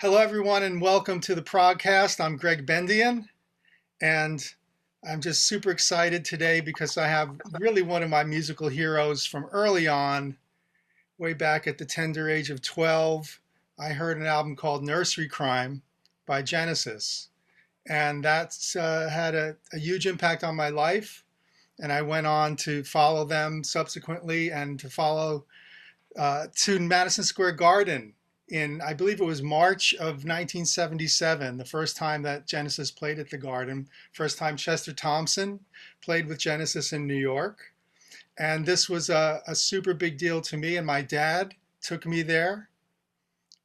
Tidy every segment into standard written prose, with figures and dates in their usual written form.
Hello, everyone, and welcome to the ProgCast. I'm Gregg Bendian, and I'm just super excited today because I have really one of my musical heroes from early on, way back at the tender age of 12. I heard an album called Nursery Cryme by Genesis, and that's had a huge impact on my life. And I went on to follow them subsequently and to follow to Madison Square Garden in, I believe it was March of 1977, the first time that Genesis played at the Garden, first time Chester Thompson played with Genesis in New York. And this was a super big deal to me. And my dad took me there.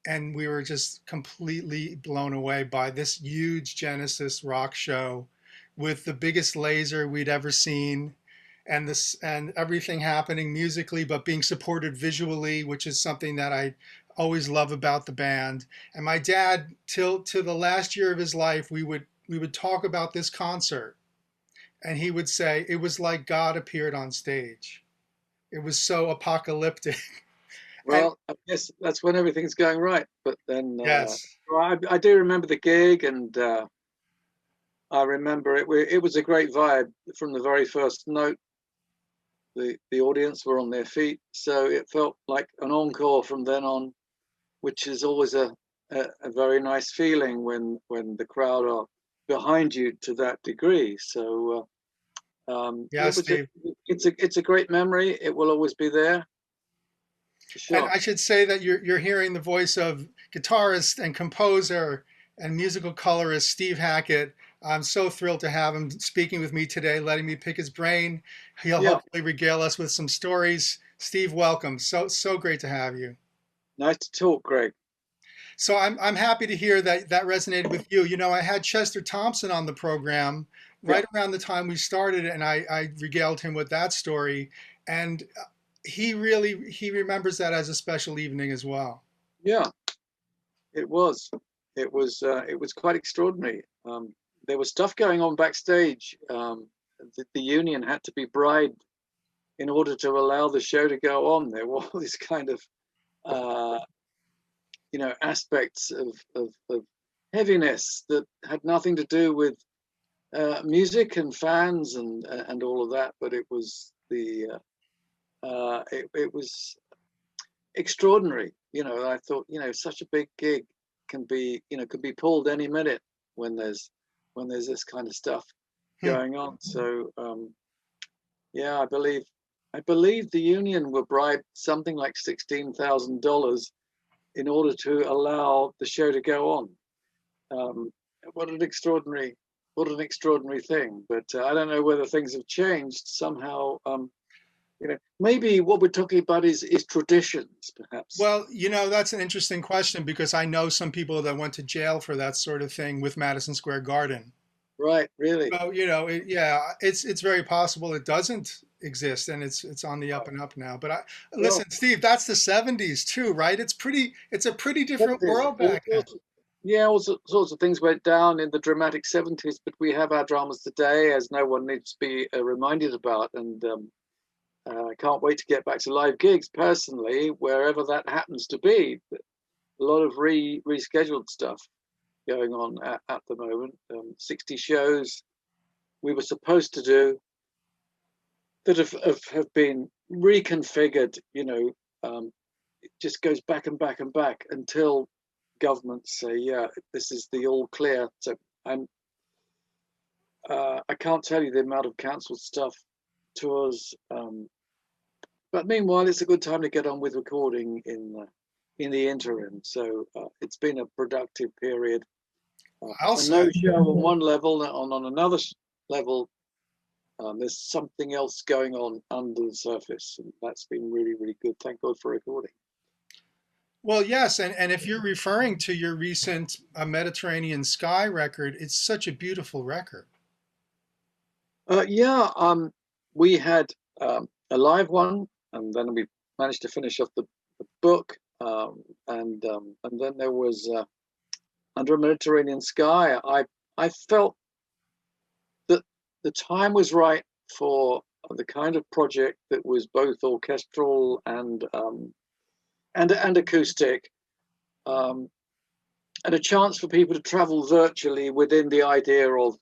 And we were just completely blown away by this huge Genesis rock show with the biggest laser we'd ever seen and everything happening musically, but being supported visually, which is something that I always love about the band. And my dad, till to the last year of his life, we would talk about this concert, and he would say it was like God appeared on stage. It was so apocalyptic. And Well, I guess that's when everything's going right. But then yes, well, I do remember the gig, and I remember it was a great vibe from the very first note. The audience were on their feet, so it felt like an encore from then on, which is always a very nice feeling when the crowd are behind you to that degree. So yeah, Steve. it's a great memory. It will always be there for And sure. I should say that you're hearing the voice of guitarist and composer and musical colorist Steve Hackett. I'm so thrilled to have him speaking with me today, letting me pick his brain. He'll Yeah, hopefully regale us with some stories. Steve, welcome. So great to have you. nice to talk, Greg. So I'm happy to hear that that resonated with you. You know, I had Chester Thompson on the program Yeah, right around the time we started, and I regaled him with that story, and he remembers that as a special evening as well. yeah. It was. It was quite extraordinary. There was stuff going on backstage. The union had to be bribed in order to allow the show to go on. There were all these kind of uh, aspects of heaviness that had nothing to do with music and fans and all of that. But it was extraordinary. I thought, such a big gig can be pulled any minute when there's this kind of stuff Hmm. going on. So yeah, I believe the union were bribed something like $16,000 in order to allow the show to go on. Um, what an extraordinary what an extraordinary thing. But I don't know whether things have changed somehow. Maybe what we're talking about is traditions, perhaps. Well, you know, that's an interesting question because I know some people that went to jail for that sort of thing with Madison Square Garden. Right, really. So, you know, yeah, it's very possible it doesn't exist and it's on the up Right. and up now. But Well, listen, Steve, that's the 70s too, right? It's a pretty different world all back then. sorts of, yeah, sorts of things went down in the dramatic 70s, but we have our dramas today, as no one needs to be reminded about. And I can't wait to get back to live gigs personally, wherever that happens to be. But a lot of rescheduled stuff going on at the moment. 60 shows we were supposed to do that have been reconfigured. It just goes back and back and back until governments say, yeah, this is the all clear. So I'm I can't tell you the amount of cancelled stuff, tours. But meanwhile, it's a good time to get on with recording in the interim. So it's been a productive period. I'll A say. no show on one level, on another level, there's something else going on under the surface, and that's been really, really good. Thank God for recording. Well, yes, and if you're referring to your recent Mediterranean Sky record, it's such a beautiful record. Yeah, we had a live one, and then we managed to finish off the book, and then there was Under a Mediterranean Sky. I felt that the time was right for the kind of project that was both orchestral and acoustic. Um, a chance for people to travel virtually within the idea of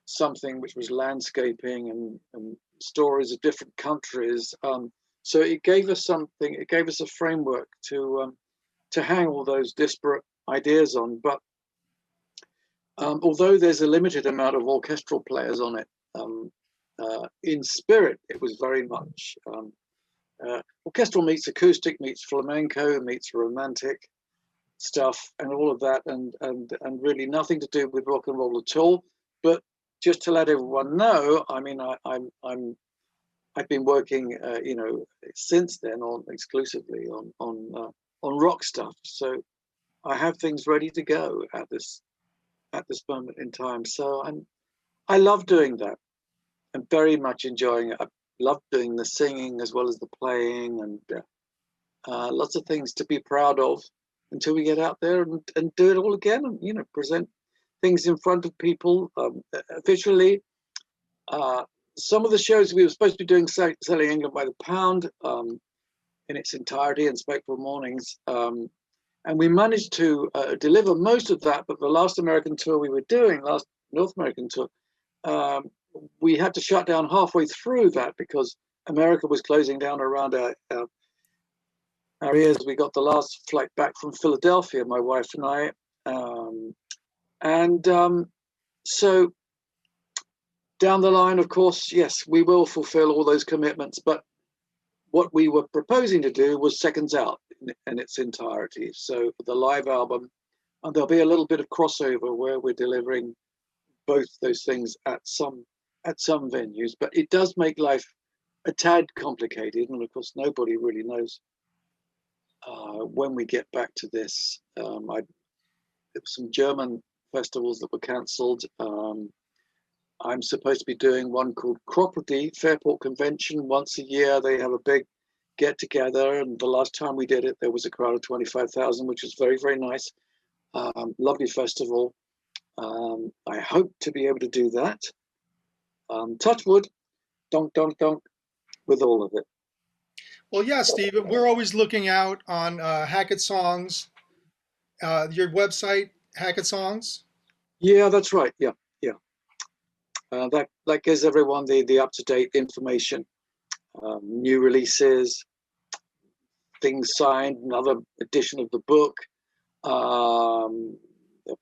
something which was landscaping and stories of different countries. So it gave us something. It gave us a framework to hang all those disparate ideas on. But although there's a limited amount of orchestral players on it, in spirit, it was very much orchestral meets acoustic, meets flamenco, meets romantic stuff, and all of that, and really nothing to do with rock and roll at all. But just to let everyone know, I mean, I've been working, since then exclusively on rock stuff. So I have things ready to go at this moment in time. So I love doing that. I'm very much enjoying it. I love doing the singing as well as the playing, and lots of things to be proud of until we get out there and do it all again, and present things in front of people visually. Some of the shows we were supposed to be doing, Selling England by the Pound in its entirety, and Spectral Mornings, and we managed to deliver most of that. But the last American tour we were doing, last North American tour, we had to shut down halfway through that because America was closing down around our ears. We got the last flight back from Philadelphia, my wife and I, so down the line, of course, yes, we will fulfill all those commitments. But what we were proposing to do was Seconds Out in its entirety. So the live album, and there'll be a little bit of crossover where we're delivering both those things at some venues. But it does make life a tad complicated, and of course, nobody really knows when we get back to this. There were some German festivals that were cancelled. I'm supposed to be doing one called Property Fairport Convention. Once a year, they have a big get together, and the last time we did it, there was a crowd of 25,000, which was very, very nice. Lovely festival. I hope to be able to do that. Touch wood, donk, donk, donk, with all of it. Well, yeah, Steve, we're always looking out on Hackett Songs, your website, Hackett Songs. Yeah, that's right. Yeah. That gives everyone the up-to-date information, new releases, things signed, another edition of the book, a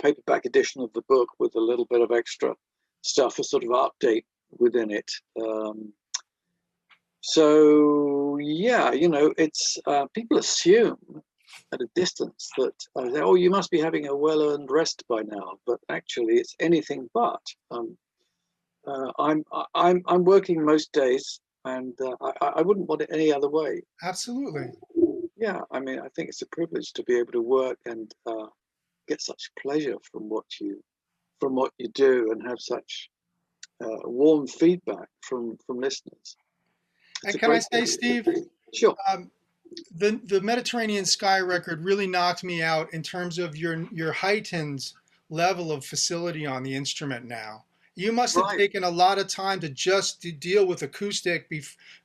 paperback edition of the book with a little bit of extra stuff, a sort of update within it. So yeah, it's people assume at a distance that you must be having a well-earned rest by now, but actually it's anything but. I'm working most days, and I wouldn't want it any other way. Absolutely. Yeah, I mean, I think it's a privilege to be able to work and get such pleasure from what you do, and have such warm feedback from listeners. And can I say, Steve? Sure. The Mediterranean Sky record really knocked me out in terms of your heightened level of facility on the instrument now. You must have taken a lot of time to just deal with acoustic.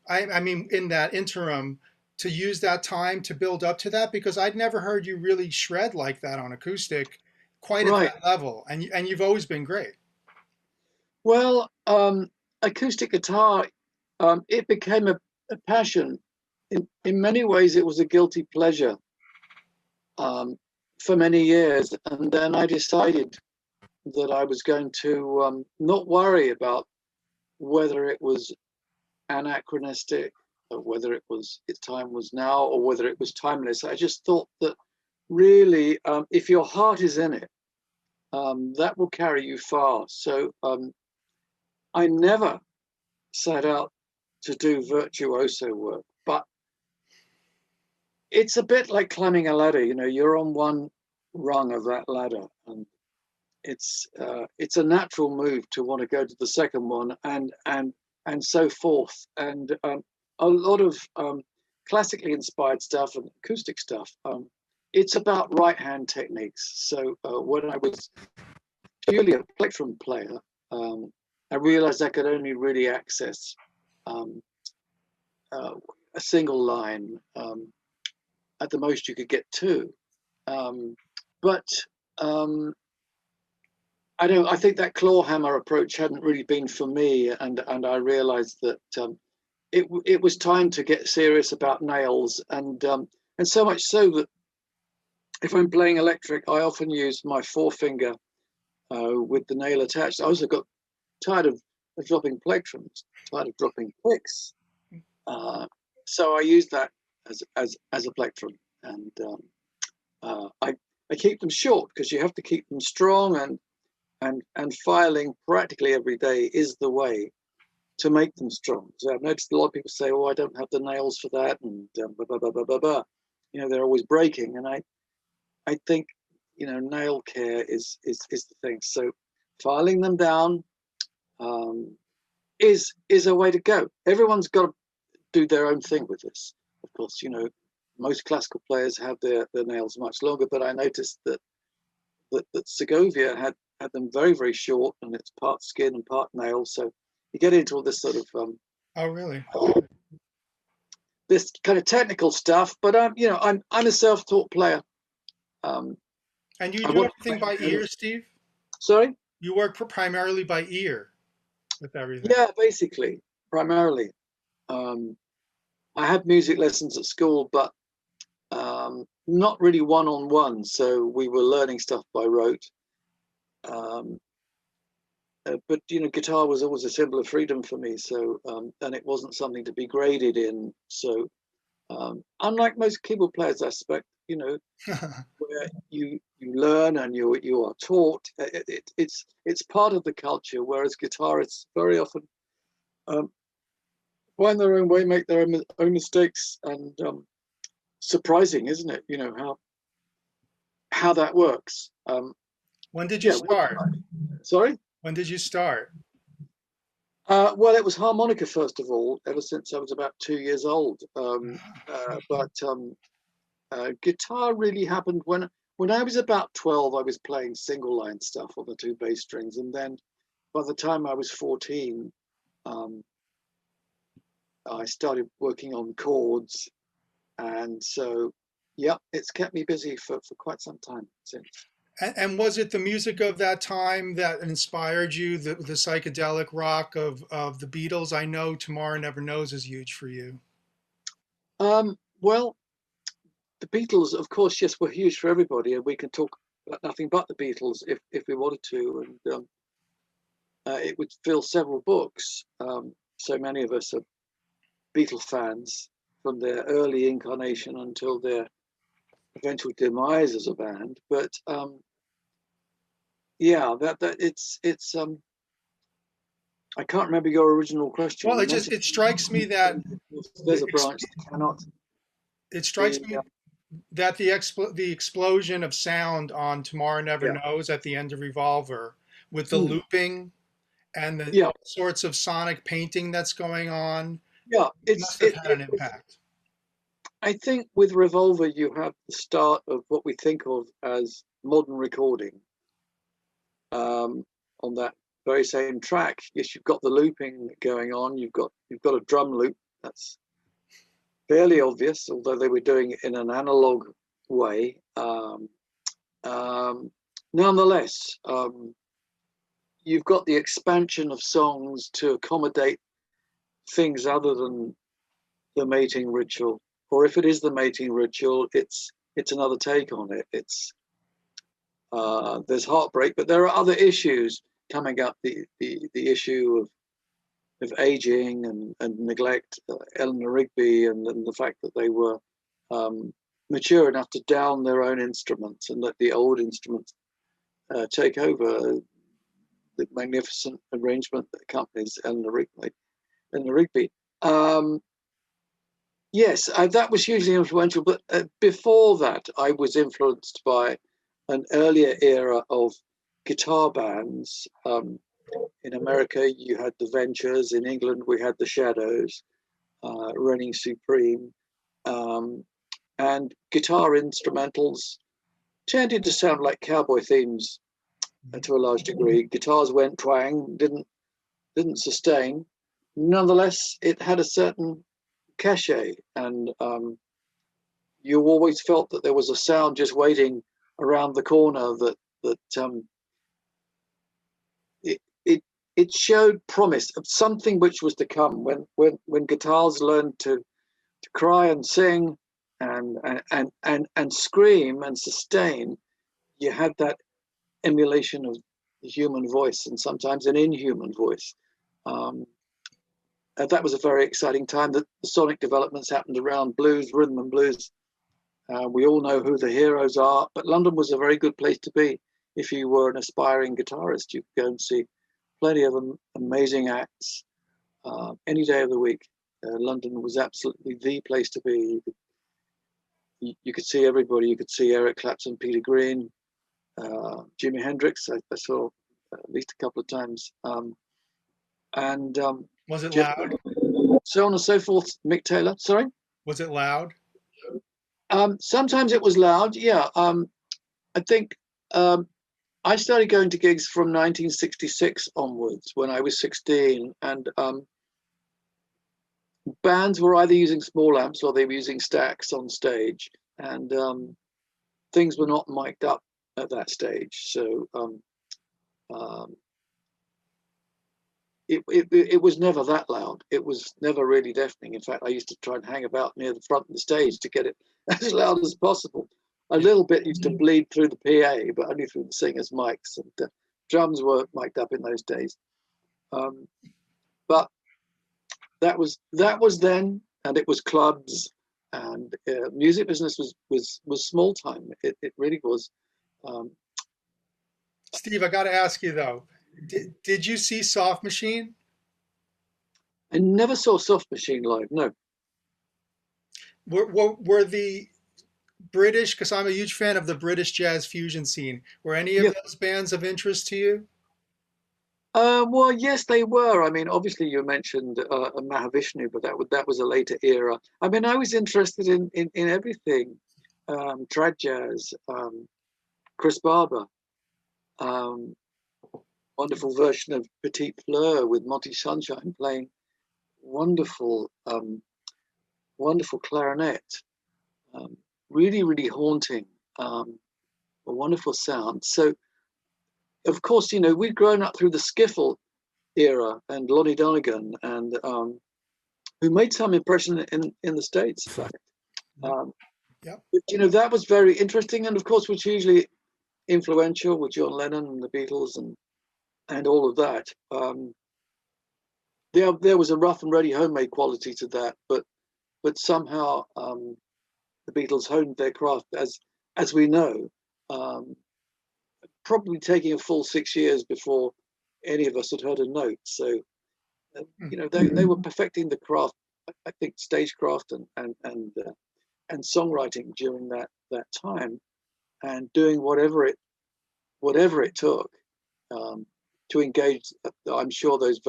I mean, in that interim, to use that time to build up to that, because I'd never heard you really shred like that on acoustic, quite at that level. And you've always been great. Well, acoustic guitar, it became a passion. In many ways, it was a guilty pleasure for many years, and then I decided that I was going to not worry about whether it was anachronistic, or whether its time was now, or whether it was timeless. I just thought that really, if your heart is in it, that will carry you far. So I never set out to do virtuoso work, but it's a bit like climbing a ladder. You're on one rung of that ladder, and it's a natural move to want to go to the second one, and so forth. And a lot of classically inspired stuff and acoustic stuff. It's about right hand techniques. So when I was purely a plectrum player, I realized I could only really access a single line. At the most, you could get two. But I think that claw hammer approach hadn't really been for me, and I realized that it was time to get serious about nails, and so much so that if I'm playing electric, I often use my forefinger with the nail attached. I also got tired of dropping plectrums, tired of dropping picks, so I use that as a plectrum, and I keep them short because you have to keep them strong, and filing practically every day is the way to make them strong. So I've noticed a lot of people say, "Oh, I don't have the nails for that," and blah, blah, blah, blah, blah, blah. You know, they're always breaking, and I think, you know, nail care is the thing. So filing them down is a way to go. Everyone's got to do their own thing with this. Of course, you know, most classical players have their nails much longer, but I noticed that Segovia had them very, very short, and it's part skin and part nail. So you get into all this sort of Oh, really? This kind of technical stuff. But you know, I'm a self-taught player. And you I do want everything by ear, Steve? Sorry? You work primarily by ear with everything. Yeah, basically, primarily. I had music lessons at school, but not really one-on-one. So we were learning stuff by rote. But you know, guitar was always a symbol of freedom for me. So and it wasn't something to be graded in. So unlike most keyboard players, I suspect, you know, where you learn and you are taught, it's part of the culture. Whereas guitarists very often find their own way, make their own mistakes, and surprising, isn't it? You know how that works. When did you start? Sorry? When did you start? Well, it was harmonica first of all, ever since I was about 2 years old. But guitar really happened when I was about 12. I was playing single line stuff on the 2 bass strings, and then by the time I was 14, I started working on chords, and so yeah, it's kept me busy for quite some time since. And was it the music of that time that inspired you, the psychedelic rock of the Beatles? I know Tomorrow Never Knows is huge for you. Well, the Beatles, of course, yes, were huge for everybody, and we can talk about nothing but the Beatles if we wanted to, and it would fill several books. So many of us are Beatle fans from their early incarnation until their eventual demise as a band. But yeah, that it's I can't remember your original question. Well, it strikes me that there's a branch that cannot. It strikes me that the explosion of sound on Tomorrow Never Knows at the end of Revolver, with the looping and the sorts of sonic painting that's going on, it must have had an impact. I think with Revolver, you have the start of what we think of as modern recording. On that very same track, yes, you've got the looping going on. You've got a drum loop that's fairly obvious, although they were doing it in an analog way. Nonetheless, you've got the expansion of songs to accommodate things other than the mating ritual, or if it is the mating ritual, it's another take on it. It's there's heartbreak, but there are other issues coming up. The issue of aging and neglect. Eleanor Rigby and the fact that they were mature enough to down their own instruments and let the old instruments take over. The magnificent arrangement that accompanies Eleanor Rigby. Yes, that was hugely influential. But before that, I was influenced by an earlier era of guitar bands. In America, you had the Ventures. In England, we had the Shadows, reigning supreme. And guitar instrumentals tended to sound like cowboy themes to a large degree. Guitars went twang, didn't sustain. Nonetheless, it had a certain cachet, and you always felt that there was a sound just waiting around the corner that that it showed promise of something which was to come when guitars learned to cry and sing and scream and sustain. You had that emulation of the human voice, and sometimes an inhuman voice. That was a very exciting time. The sonic developments happened around blues, rhythm and blues. We all know who the heroes are, but London was a very good place to be if you were an aspiring guitarist. You could go and see plenty of amazing acts any day of the week. London was absolutely the place to be. You could see everybody. You could see Eric Clapton, Peter Green, Jimi Hendrix. I saw at least a couple of times. Was it Jeff, loud? so on and so forth. Mick Taylor. Sorry. Was it loud? Sometimes it was loud. Yeah. I think I started going to gigs from 1966 onwards when I was 16, and bands were either using small amps or they were using stacks on stage, and things were not mic'd up at that stage. So it was never that loud. It was never really deafening. In fact, I used to try and hang about near the front of the stage to get it as loud as possible. A little bit used to bleed through the PA, but only through the singers' mics. And drums were mic'd up in those days. But that was then, and it was clubs, and music business was small time. It really was. Steve, I got to ask you though, did you see Soft Machine? I never saw Soft Machine live. No. Were the British, because I'm a huge fan of the British jazz fusion scene, were any of those bands of interest to you? Well, yes, they were. I mean, obviously, you mentioned Mahavishnu, but that was a later era. I mean, I was interested in everything, trad jazz, Chris Barber, wonderful version of Petite Fleur with Monty Sunshine playing wonderful, wonderful clarinet, really, really haunting, a wonderful sound. So, of course, you know, we'd grown up through the skiffle era and Lonnie Donegan, and who made some impression in the States, in fact. But, you know, that was very interesting, and of course was hugely influential with John Lennon and the Beatles and all of that. There was a rough and ready homemade quality to that, but somehow the Beatles honed their craft, as we know, probably taking a full 6 years before any of us had heard a note. So, you know, they were perfecting the craft, I think, stagecraft and songwriting during that time, and doing whatever it took to engage. I'm sure those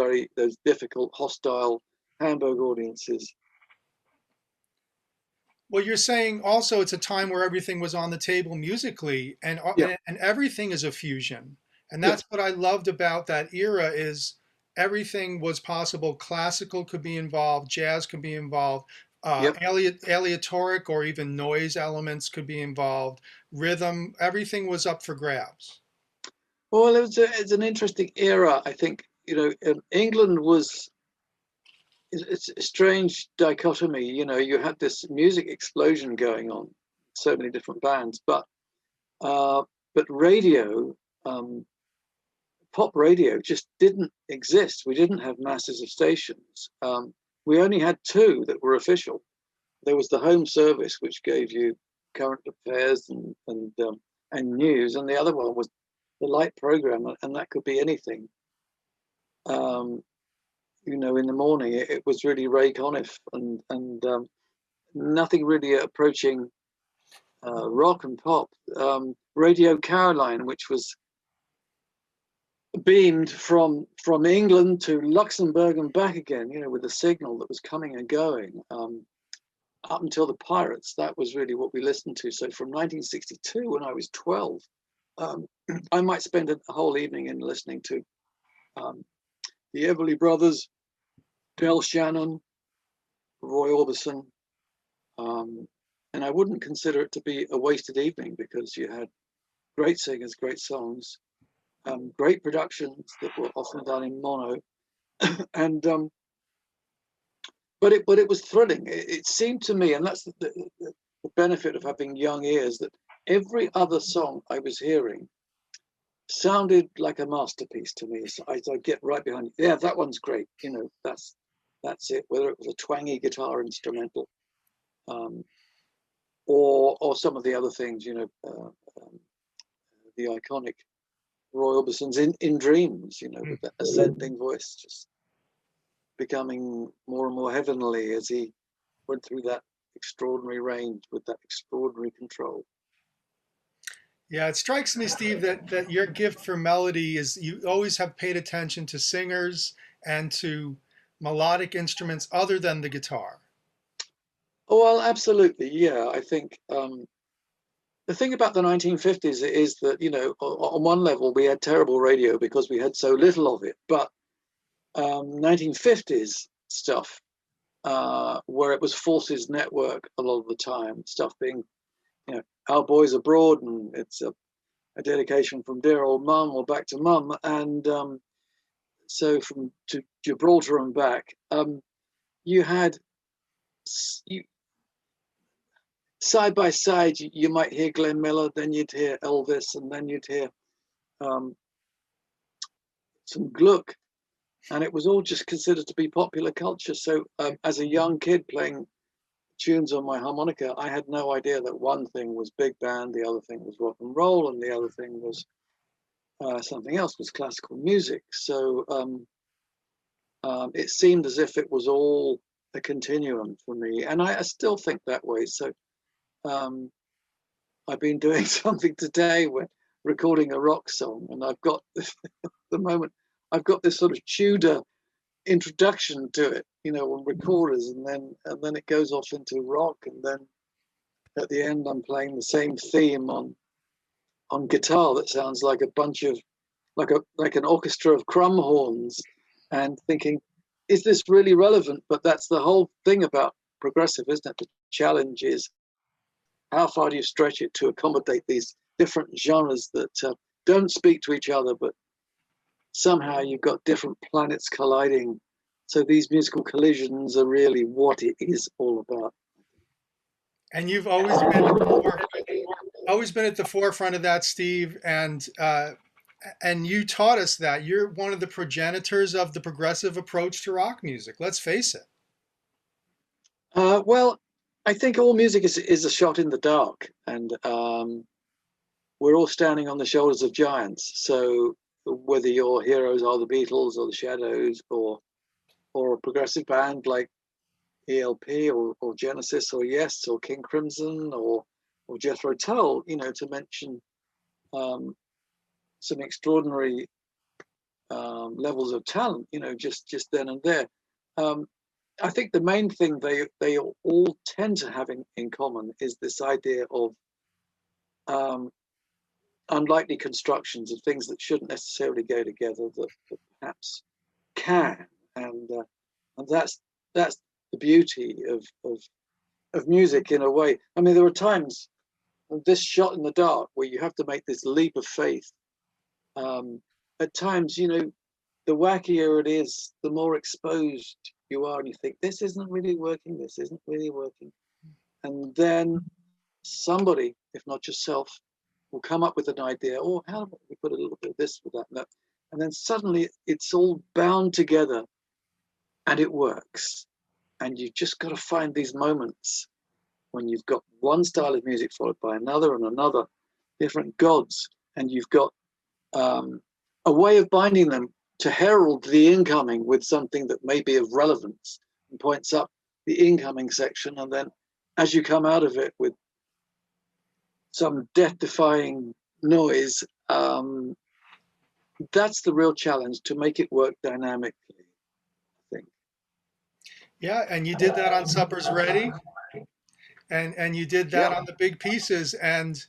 difficult, hostile Hamburg audiences. Well, you're saying also it's a time where everything was on the table musically, and everything is a fusion. And that's what I loved about that era is everything was possible. Classical could be involved, jazz could be involved, aleatoric or even noise elements could be involved, rhythm, everything was up for grabs. Well, it's an interesting era. I think, you know, England was, it's a strange dichotomy. You know, you had this music explosion going on, so many different bands, but radio, pop radio just didn't exist. We didn't have masses of stations. We only had two that were official. There was the Home Service, which gave you current affairs and news, and the other one was the light program, and that could be anything. You know, in the morning it was really Ray Conniff and nothing really approaching rock and pop. Radio Caroline, which was beamed from England to Luxembourg and back again, you know, with a signal that was coming and going. Up until the Pirates, that was really what we listened to. So from 1962, when I was 12, I might spend a whole evening in listening to the Everly Brothers, Del Shannon, Roy Orbison, and I wouldn't consider it to be a wasted evening because you had great singers, great songs, great productions that were often done in mono, and but it was thrilling. It seemed to me, and that's the benefit of having young ears, that every other song I was hearing sounded like a masterpiece to me. So I get right behind it. Yeah, that one's great. You know, that's it. Whether it was a twangy guitar instrumental, or some of the other things, you know, the iconic Roy Orbison's in Dreams, you know, with that ascending voice just becoming more and more heavenly as he went through that extraordinary range with that extraordinary control. Yeah, it strikes me, Steve, that your gift for melody is you always have paid attention to singers and to melodic instruments other than the guitar. Oh, well, absolutely. Yeah, I think the thing about the 1950s is that, you know, on one level, we had terrible radio because we had so little of it. But 1950s stuff, where it was Forces Network a lot of the time, stuff being, you know, Our Boys Abroad, and it's a dedication from dear old mum or back to mum. And so from to Gibraltar and back, you had, side by side, you might hear Glenn Miller, then you'd hear Elvis, and then you'd hear some Gluck, and it was all just considered to be popular culture. So as a young kid playing tunes on my harmonica, I had no idea that one thing was big band, the other thing was rock and roll, and the other thing was something else, was classical music. So it seemed as if it was all a continuum for me, and I still think that way. So I've been doing something today when recording a rock song, and I've got the moment I've got this sort of Tudor introduction to it, you know, on recorders, and then it goes off into rock, and then at the end I'm playing the same theme on guitar that sounds like a bunch of like an orchestra of crumb horns, and thinking, is this really relevant? But that's the whole thing about progressive, isn't it? The challenge is, how far do you stretch it to accommodate these different genres that don't speak to each other, but somehow you've got different planets colliding. So these musical collisions are really what it is all about. And you've always been at the forefront of that, Steve. And you taught us that you're one of the progenitors of the progressive approach to rock music. Let's face it. Well, I think all music is a shot in the dark, and we're all standing on the shoulders of giants. So whether your heroes are the Beatles or the Shadows, or a progressive band like ELP or Genesis or Yes or King Crimson or Jethro Tull, you know, to mention some extraordinary levels of talent, you know, just then and there. I think the main thing they all tend to have in common is this idea of unlikely constructions of things that shouldn't necessarily go together, that perhaps can, and that's the beauty of music in a way. I mean, there are times, this shot in the dark, where you have to make this leap of faith. At times, you know, the wackier it is, the more exposed you are, and you think, this isn't really working, this isn't really working. And then somebody, if not yourself, will come up with an idea, oh, how about we put a little bit of this with that and that? And then suddenly it's all bound together and it works. And you've just got to find these moments when you've got one style of music followed by another and another, different gods, and you've got a way of binding them to herald the incoming with something that may be of relevance and points up the incoming section. And then as you come out of it with some death-defying noise, that's the real challenge, to make it work dynamically, I think. Yeah, and you did that on Supper's Ready, and you did that on the big pieces, and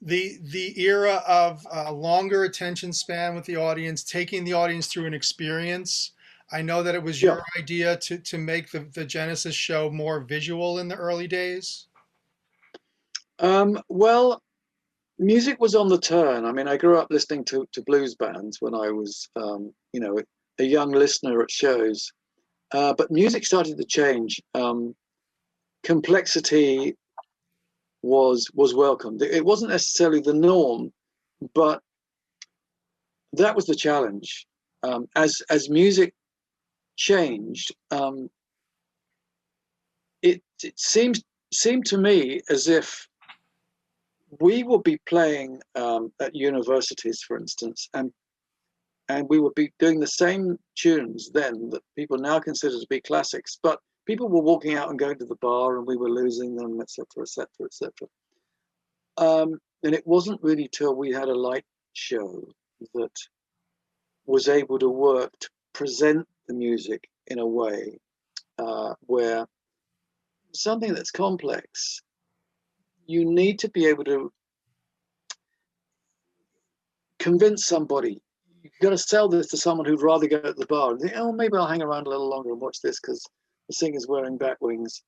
the era of longer attention span with the audience, taking the audience through an experience. I know that it was your idea to make the Genesis show more visual in the early days. Well, music was on the turn. I mean, I grew up listening to blues bands when I was, you know, a young listener at shows. But music started to change. Complexity was welcomed. It wasn't necessarily the norm, but that was the challenge. As music changed, it seemed to me as if we would be playing at universities, for instance, and we would be doing the same tunes then that people now consider to be classics, but people were walking out and going to the bar, and we were losing them, etc., etc., etc. And it wasn't really till we had a light show that was able to work to present the music in a way where something that's complex, you need to be able to convince somebody. You've got to sell this to someone who'd rather go to the bar and think, oh, maybe I'll hang around a little longer and watch this because the singer's wearing bat wings.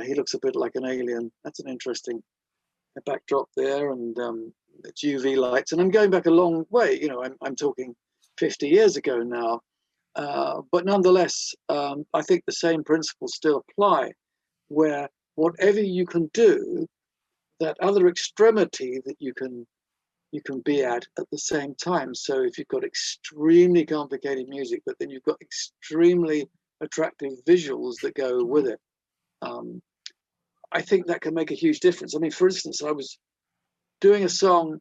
He looks a bit like an alien. That's an interesting backdrop there, and it's UV lights. And I'm going back a long way. You know, I'm talking 50 years ago now. But nonetheless, I think the same principles still apply, where whatever you can do, that other extremity that you can be at the same time. So if you've got extremely complicated music, but then you've got extremely attractive visuals that go with it, I think that can make a huge difference. I mean, for instance, I was doing a song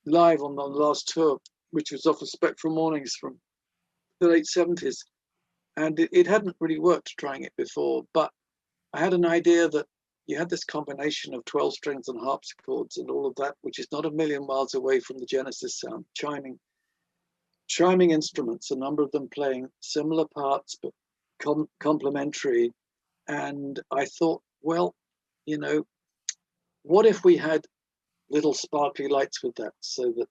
live on the last tour, which was off of Spectral Mornings from the late 70s. And it hadn't really worked trying it before, but I had an idea that you had this combination of 12 strings and harpsichords and all of that, which is not a million miles away from the Genesis sound, chiming instruments, a number of them playing similar parts, but complementary. And I thought, well, you know, what if we had little sparkly lights with that so that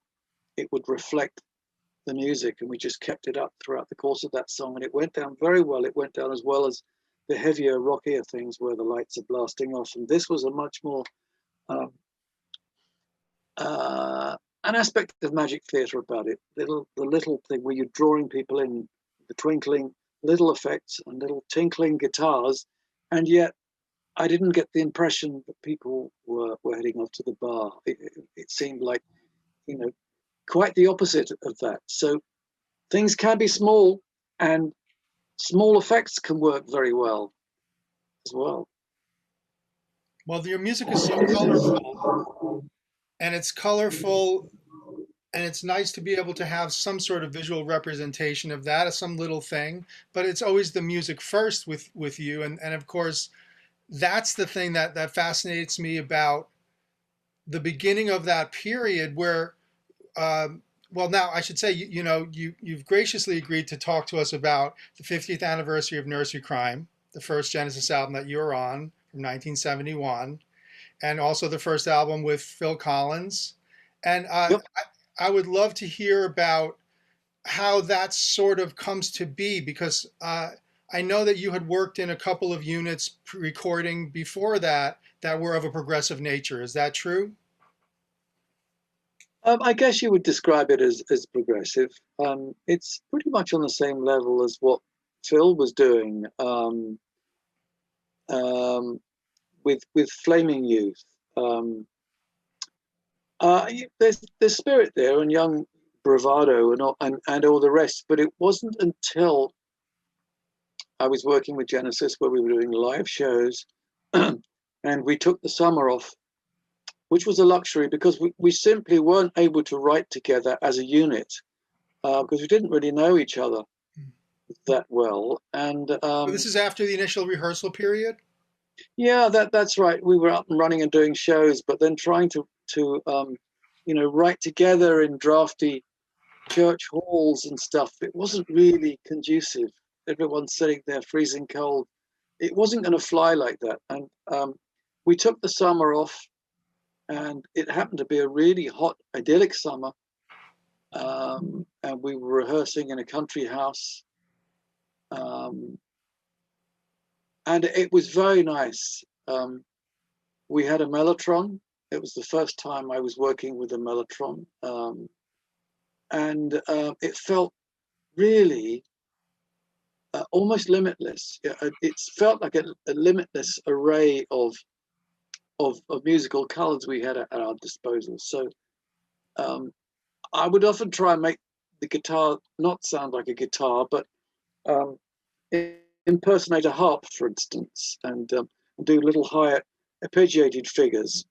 it would reflect the music, and we just kept it up throughout the course of that song, and it went down very well. It went down as well as the heavier, rockier things where the lights are blasting off, and this was a much more an aspect of magic theatre about it. The little thing where you're drawing people in, the twinkling little effects and little tinkling guitars, and yet I didn't get the impression that people were heading off to the bar. It seemed like, you know, quite the opposite of that. So things can be small, and small effects can work very well as well. Well, your music is so colorful, and it's colorful, and it's nice to be able to have some sort of visual representation of that, some little thing, but it's always the music first with you. And of course, that's the thing that fascinates me about the beginning of that period where, well, now I should say, you've graciously agreed to talk to us about the 50th anniversary of Nursery Cryme, the first Genesis album that you're on from 1971, and also the first album with Phil Collins. And Yep. I would love to hear about how that sort of comes to be, because I know that you had worked in a couple of units recording before that were of a progressive nature. Is that true? I guess you would describe it as progressive. It's pretty much on the same level as what Phil was doing with Flaming Youth. There's spirit there and young bravado and all the rest, but it wasn't until I was working with Genesis where we were doing live shows and we took the summer off, which was a luxury because we simply weren't able to write together as a unit because we didn't really know each other that well. And So this is after the initial rehearsal period? Yeah, that's right. We were up and running and doing shows, but then trying to write together in drafty church halls and stuff, it wasn't really conducive. Everyone's sitting there freezing cold. It wasn't going to fly like that. And we took the summer off, and it happened to be a really hot, idyllic summer. And we were rehearsing in a country house. And it was very nice. We had a Mellotron, It was the first time I was working with a mellotron, and it felt really almost limitless. It felt like a limitless array of musical colors we had at our disposal. So I would often try and make the guitar not sound like a guitar, but impersonate a harp, for instance, and do little higher arpeggiated figures.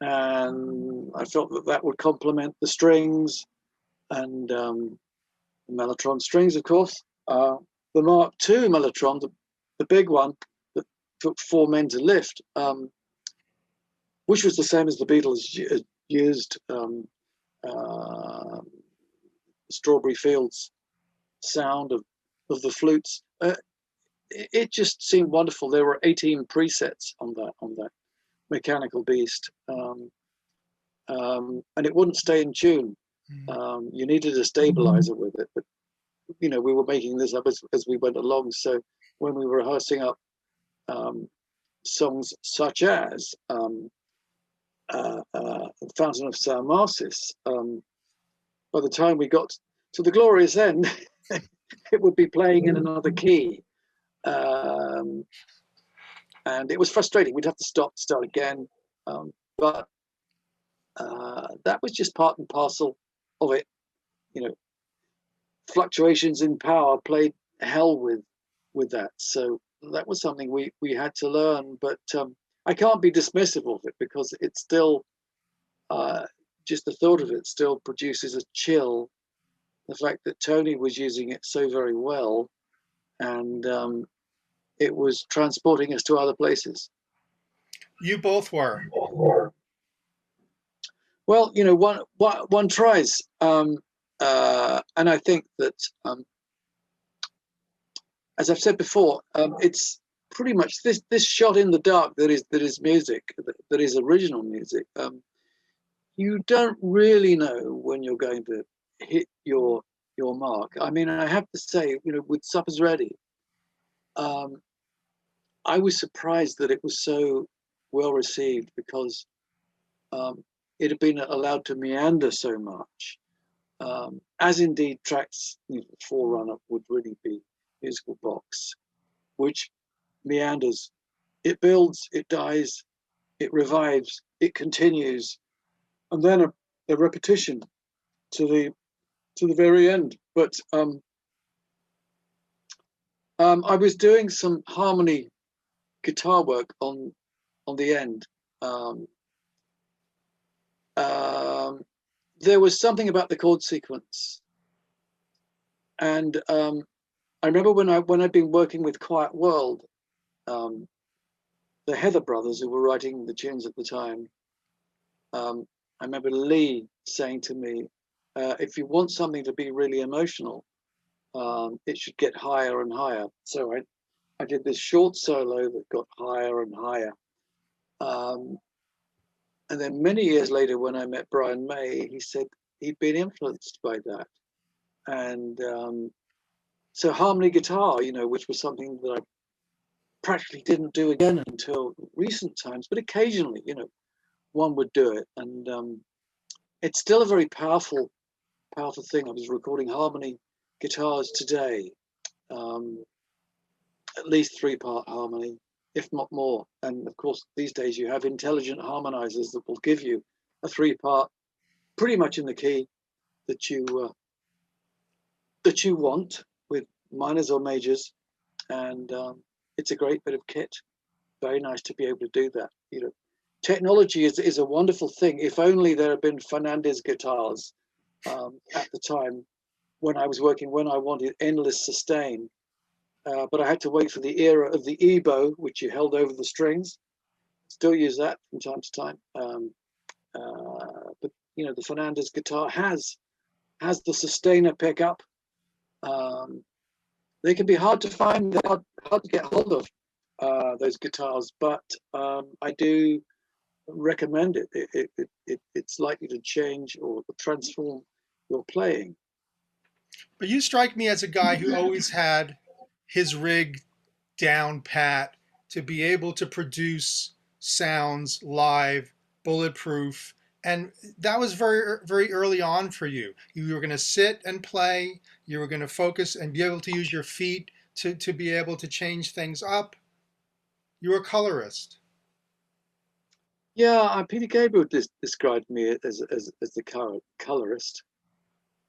And I felt that would complement the strings and the mellotron strings, of course. The Mark II mellotron, the big one that took 4 men to lift, which was the same as the Beatles used, Strawberry Fields sound of the flutes. It just seemed wonderful. There were 18 presets on that mechanical beast, and it wouldn't stay in tune. You needed a stabilizer with it, but we were making this up as we went along. So when we were rehearsing up songs such as Fountain of Salmacis, by the time we got to the glorious end, it would be playing in another key. And it was frustrating. We'd have to start again. But that was just part and parcel of it. Fluctuations in power played hell with that. So that was something we had to learn. But I can't be dismissive of it, because it's still, just the thought of it still produces a chill. The fact that Tony was using it so very well, and it was transporting us to other places. You both were. Well, one tries, and I think that, as I've said before, it's pretty much this shot in the dark that is music, that is original music. You don't really know when you're going to hit your mark. I mean, I have to say, with Supper's Ready, I was surprised that it was so well received, because it had been allowed to meander so much, as indeed tracks, Forerunner would really be musical box, which meanders. It builds, it dies, it revives, it continues, and then a repetition to the very end. But I was doing some harmony guitar work on the end. There was something about the chord sequence, and I remember when I'd been working with Quiet World, the Heather brothers, who were writing the tunes at the time. I remember Lee saying to me, if you want something to be really emotional, it should get higher and higher. So I did this short solo that got higher and higher. And then many years later, when I met Brian May, he said he'd been influenced by that. And so harmony guitar, which was something that I practically didn't do again until recent times, but occasionally, one would do it. And it's still a very powerful thing. I was recording harmony guitars today, at least 3-part harmony, if not more. And of course, these days you have intelligent harmonizers that will give you a 3-part pretty much in the key that you want, with minors or majors. And it's a great bit of kit. Very nice to be able to do that. Technology is a wonderful thing. If only there had been Fernandez guitars at the time when I was working, when I wanted endless sustain. But I had to wait for the era of the EBow, which you held over the strings. Still use that from time to time. But the Fernandez guitar has the sustainer pickup. They can be hard to find, hard to get hold of, those guitars, but I do recommend it. It's likely to change or transform your playing. But you strike me as a guy who always had his rig down pat to be able to produce sounds live, bulletproof. And that was very, very early on for you. You were going to sit and play. You were going to focus and be able to use your feet to be able to change things up. You were a colorist. Yeah, Peter Gabriel described me as the colorist,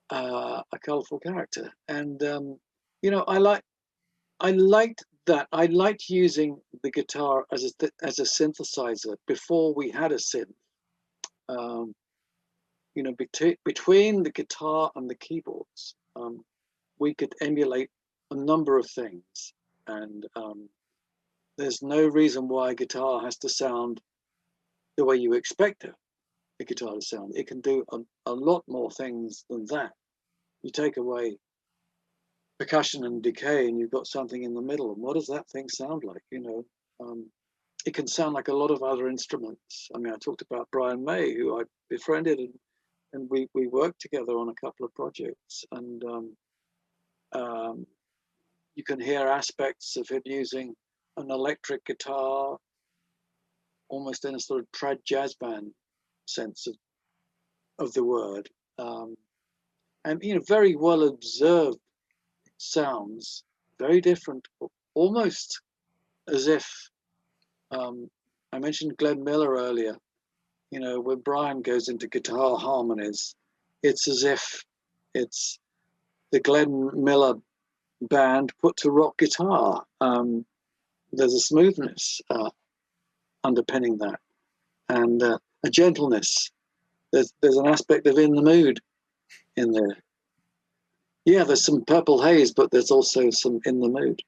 a colorful character, and you know, I liked that. I liked using the guitar as a synthesizer before we had a synth. Um, you know, between the guitar and the keyboards, we could emulate a number of things, and there's no reason why a guitar has to sound the way you expect a guitar to sound. It can do a lot more things than that. You take away percussion and decay, and you've got something in the middle. And what does that thing sound like? You know, it can sound like a lot of other instruments. I mean, I talked about Brian May, who I befriended, and we worked together on a couple of projects. And you can hear aspects of him using an electric guitar, almost in a sort of trad jazz band sense of the word. And, you know, very well observed sounds, very different, almost as if, I mentioned Glenn Miller earlier, you know, when Brian goes into guitar harmonies, it's as if it's the Glenn Miller band put to rock guitar. There's a smoothness underpinning that, and a gentleness. There's an aspect of in the mood in there. Yeah, there's some Purple Haze, but there's also some in the mood.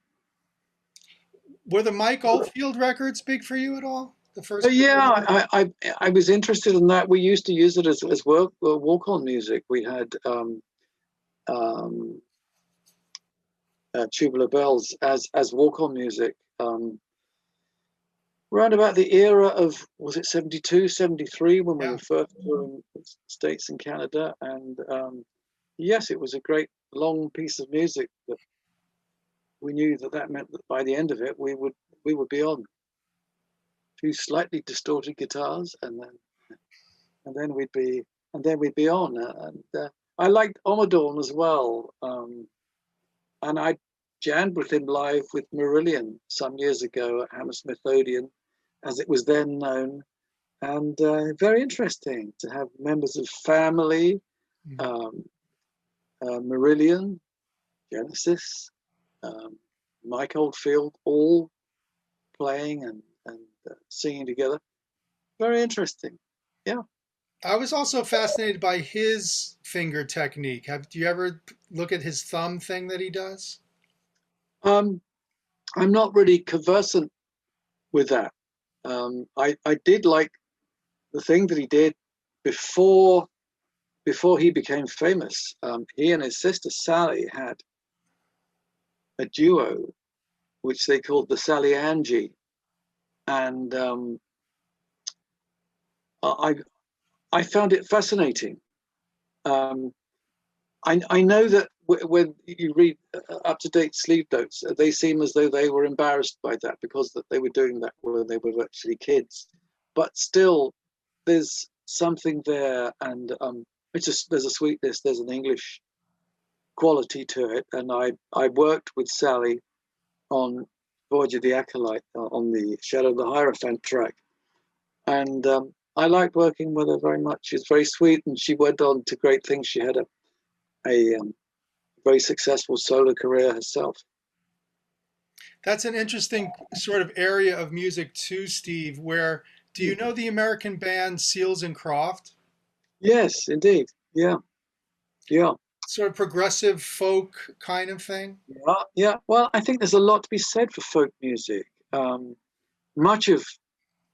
Were the Mike Oldfield records big for you at all? The first. Yeah, I was interested in that. We used to use it as walk-on music. We had Tubular Bells as walk-on music. Around about the era of, was it 72, 73, when we were first touring the States and Canada. And yes, it was a great long piece of music that we knew that meant that by the end of it, we would be on two slightly distorted guitars, and then we'd be on. And I liked Omadorn as well. And I jammed with him live with Marillion some years ago at Hammersmith Odeon, as it was then known. And very interesting to have members of Family, Marillion, Genesis, Mike Oldfield, all playing and singing together. Very interesting. Yeah. I was also fascinated by his finger technique. Do you ever look at his thumb thing that he does? I'm not really conversant with that. I did like the thing that he did before he became famous. He and his sister Sally had a duo, which they called the Sally Angie, and I found it fascinating. I know that when you read up-to-date sleeve notes, they seem as though they were embarrassed by that because that they were doing that when they were actually kids. But still, there's something there, and there's a sweetness, there's an English quality to it. And I worked with Sally on Voyage of the Acolyte on the Shadow of the Hierophant track, and I liked working with her very much. She's very sweet, and she went on to great things. She had a very successful solo career herself. That's an interesting sort of area of music too, Steve, where, do you know the American band Seals and Croft? Yes, indeed. Yeah. Sort of progressive folk kind of thing? Yeah. Well, I think there's a lot to be said for folk music. Much of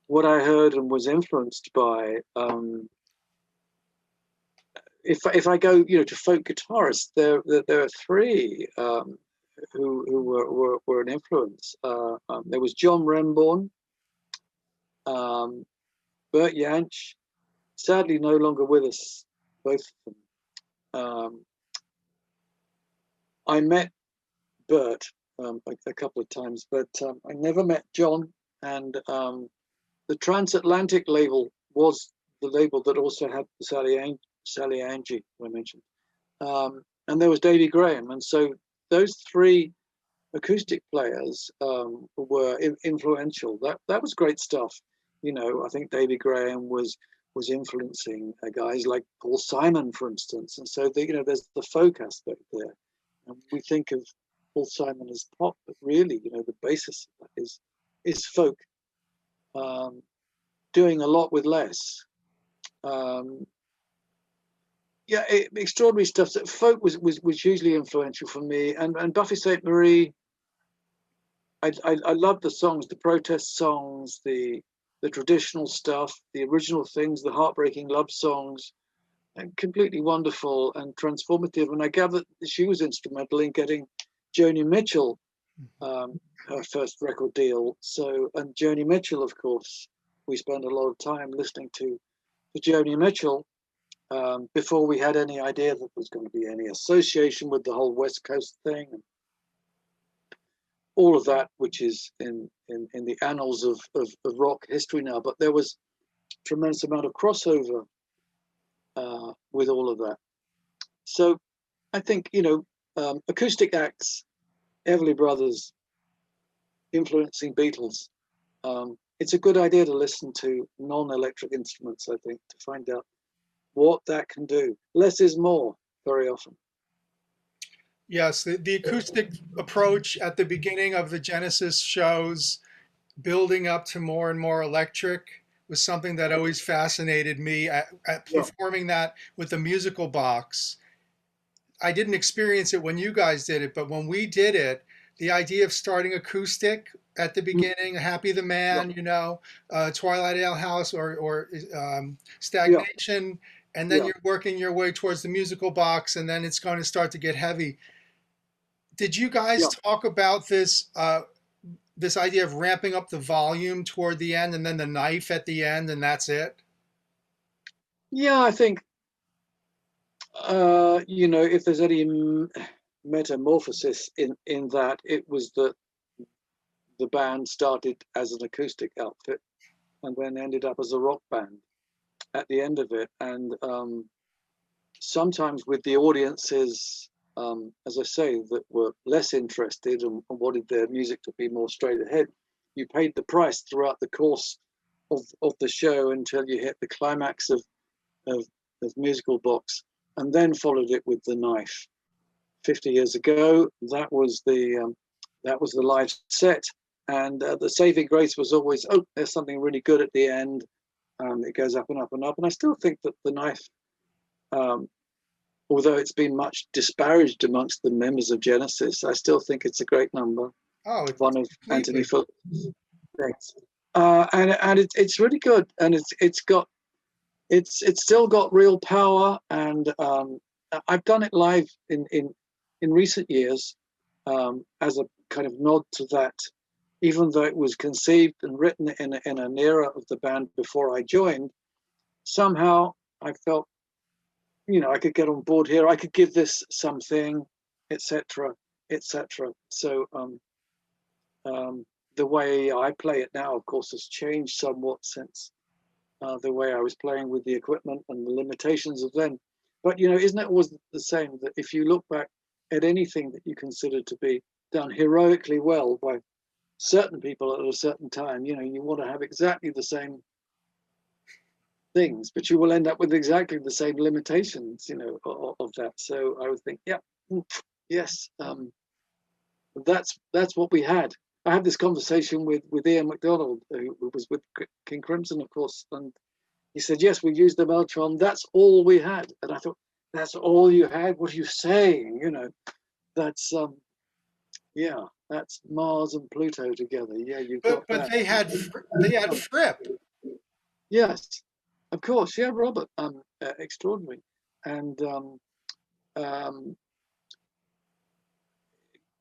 what I heard and was influenced by, if I go, to folk guitarists, there are three who were an influence. There was John Renbourn, Bert Jansch, sadly no longer with us, both of them. I met Bert a couple of times, but I never met John. And the Transatlantic label was the label that also had Sally Angie, I mentioned, and there was Davy Graham, and so those three acoustic players were influential. That was great stuff. You know, I think Davy Graham was influencing guys like Paul Simon, for instance, and so you know, there's the folk aspect there. And we think of Paul Simon as pop, but really, you know, the basis of that is folk, doing a lot with less. Yeah, extraordinary stuff. So folk was hugely influential for me, and Buffy St. Marie. I love the songs, the protest songs, the traditional stuff, the original things, the heartbreaking love songs, and completely wonderful and transformative. And I gather that she was instrumental in getting Joni Mitchell her first record deal. So, and Joni Mitchell, of course, we spent a lot of time listening to Joni Mitchell before we had any idea that there was going to be any association with the whole West Coast thing. And all of that, which is in the annals of rock history now, but there was a tremendous amount of crossover with all of that. So I think, you know, acoustic acts, Everly Brothers, influencing Beatles, it's a good idea to listen to non-electric instruments, I think, to find out what that can do. Less is more very often. Yes, the acoustic approach at the beginning of the Genesis shows, building up to more and more electric, was something that always fascinated me. At performing that with the musical box, I didn't experience it when you guys did it, but when we did it, the idea of starting acoustic at the beginning, Happy the Man, you know, Twilight Ale House, or Stagnation, and then you're working your way towards the musical box, and then it's going to start to get heavy. Did you guys talk about this this idea of ramping up the volume toward the end and then the knife at the end, and that's it? Yeah, I think, you know, if there's any metamorphosis in that, it was that the band started as an acoustic outfit and then ended up as a rock band at the end of it. And sometimes with the audiences, as I say, that were less interested and wanted their music to be more straight ahead, you paid the price throughout the course of the show until you hit the climax of musical box, and then followed it with the knife. 50 years ago, that was the live set, and the saving grace was always, oh, there's something really good at the end. It goes up and up and up, and I still think that the knife, although it's been much disparaged amongst the members of Genesis, I still think it's a great number. Oh, it's one of completely. Anthony Fuller's. And it's really good, and it's still got real power. And I've done it live in recent years as a kind of nod to that, even though it was conceived and written in an era of the band before I joined. Somehow I felt, you know, I could get on board here. I could give this something, etc., etc. So the way I play it now, of course, has changed somewhat since the way I was playing with the equipment and the limitations of then. But, you know, isn't it always the same that if you look back at anything that you consider to be done heroically well by certain people at a certain time, you know, you want to have exactly the same things, but you will end up with exactly the same limitations, you know, of that. So I would think, yeah, yes, that's what we had. I had this conversation with Ian MacDonald, who was with King Crimson, of course, and he said, yes, we used the Mellotron. That's all we had. And I thought, that's all you had? What are you saying? You know, that's yeah, that's Mars and Pluto together. Yeah, you've got But that. they had Fripp. Yes, of course. Yeah, Robert, extraordinary. And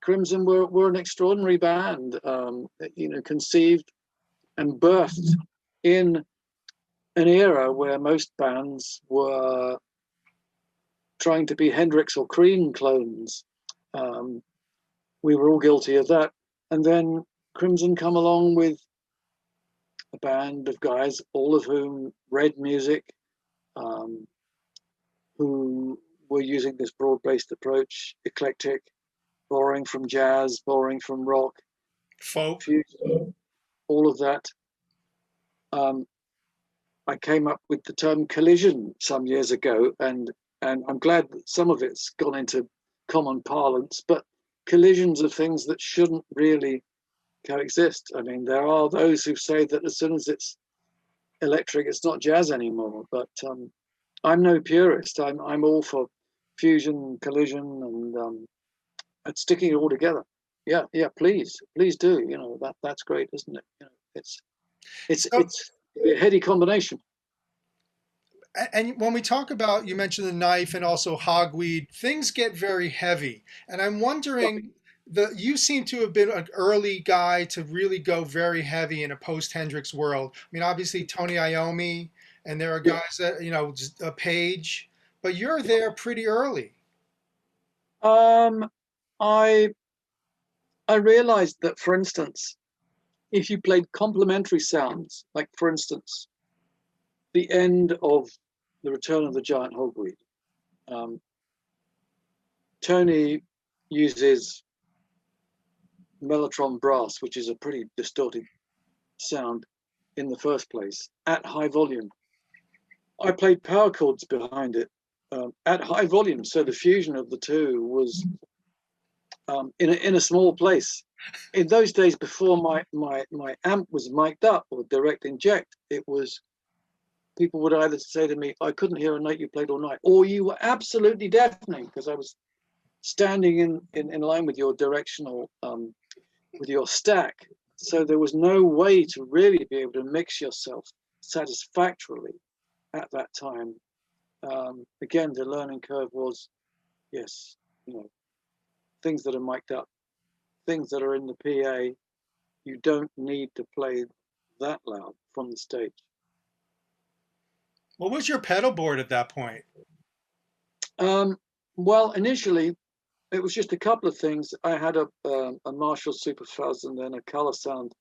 Crimson were an extraordinary band, you know, conceived and birthed in an era where most bands were trying to be Hendrix or Cream clones. We were all guilty of that. And then Crimson come along with a band of guys, all of whom read music, who were using this broad-based approach, eclectic, borrowing from jazz, borrowing from rock, Folk. fusion, all of that. I came up with the term collision some years ago, and I'm glad that some of it's gone into common parlance, but collisions of things that shouldn't really coexist. I mean, there are those who say that as soon as it's electric, it's not jazz anymore, but I'm no purist. I'm all for fusion, collision, and sticking it all together. Yeah, please do. You know, that's great, isn't it? You know, it's a heady combination. And when we talk about, you mentioned the knife and also hogweed, things get very heavy. And I'm wondering, you seem to have been an early guy to really go very heavy in a post-Hendrix world. I mean, obviously Tony Iommi, and there are guys that, you know, Page, but you're there pretty early. Um, I realized that, for instance, if you played complementary sounds, like for instance, the end of The Return of the Giant Hogweed, Tony uses mellotron brass, which is a pretty distorted sound in the first place, at high volume. I played power chords behind it at high volume, so the fusion of the two was in a small place. In those days, before my amp was mic'd up or direct inject, it was, people would either say to me, I couldn't hear a note you played all night, or you were absolutely deafening, because I was standing in line with your directional, with your stack. So there was no way to really be able to mix yourself satisfactorily at that time. Again, the learning curve was, yes, you know, things that are mic'd up, things that are in the PA, you don't need to play that loud from the stage. What was your pedal board at that point? Well, initially, it was just a couple of things. I had a Marshall Super Fuzz and then a Color Sound,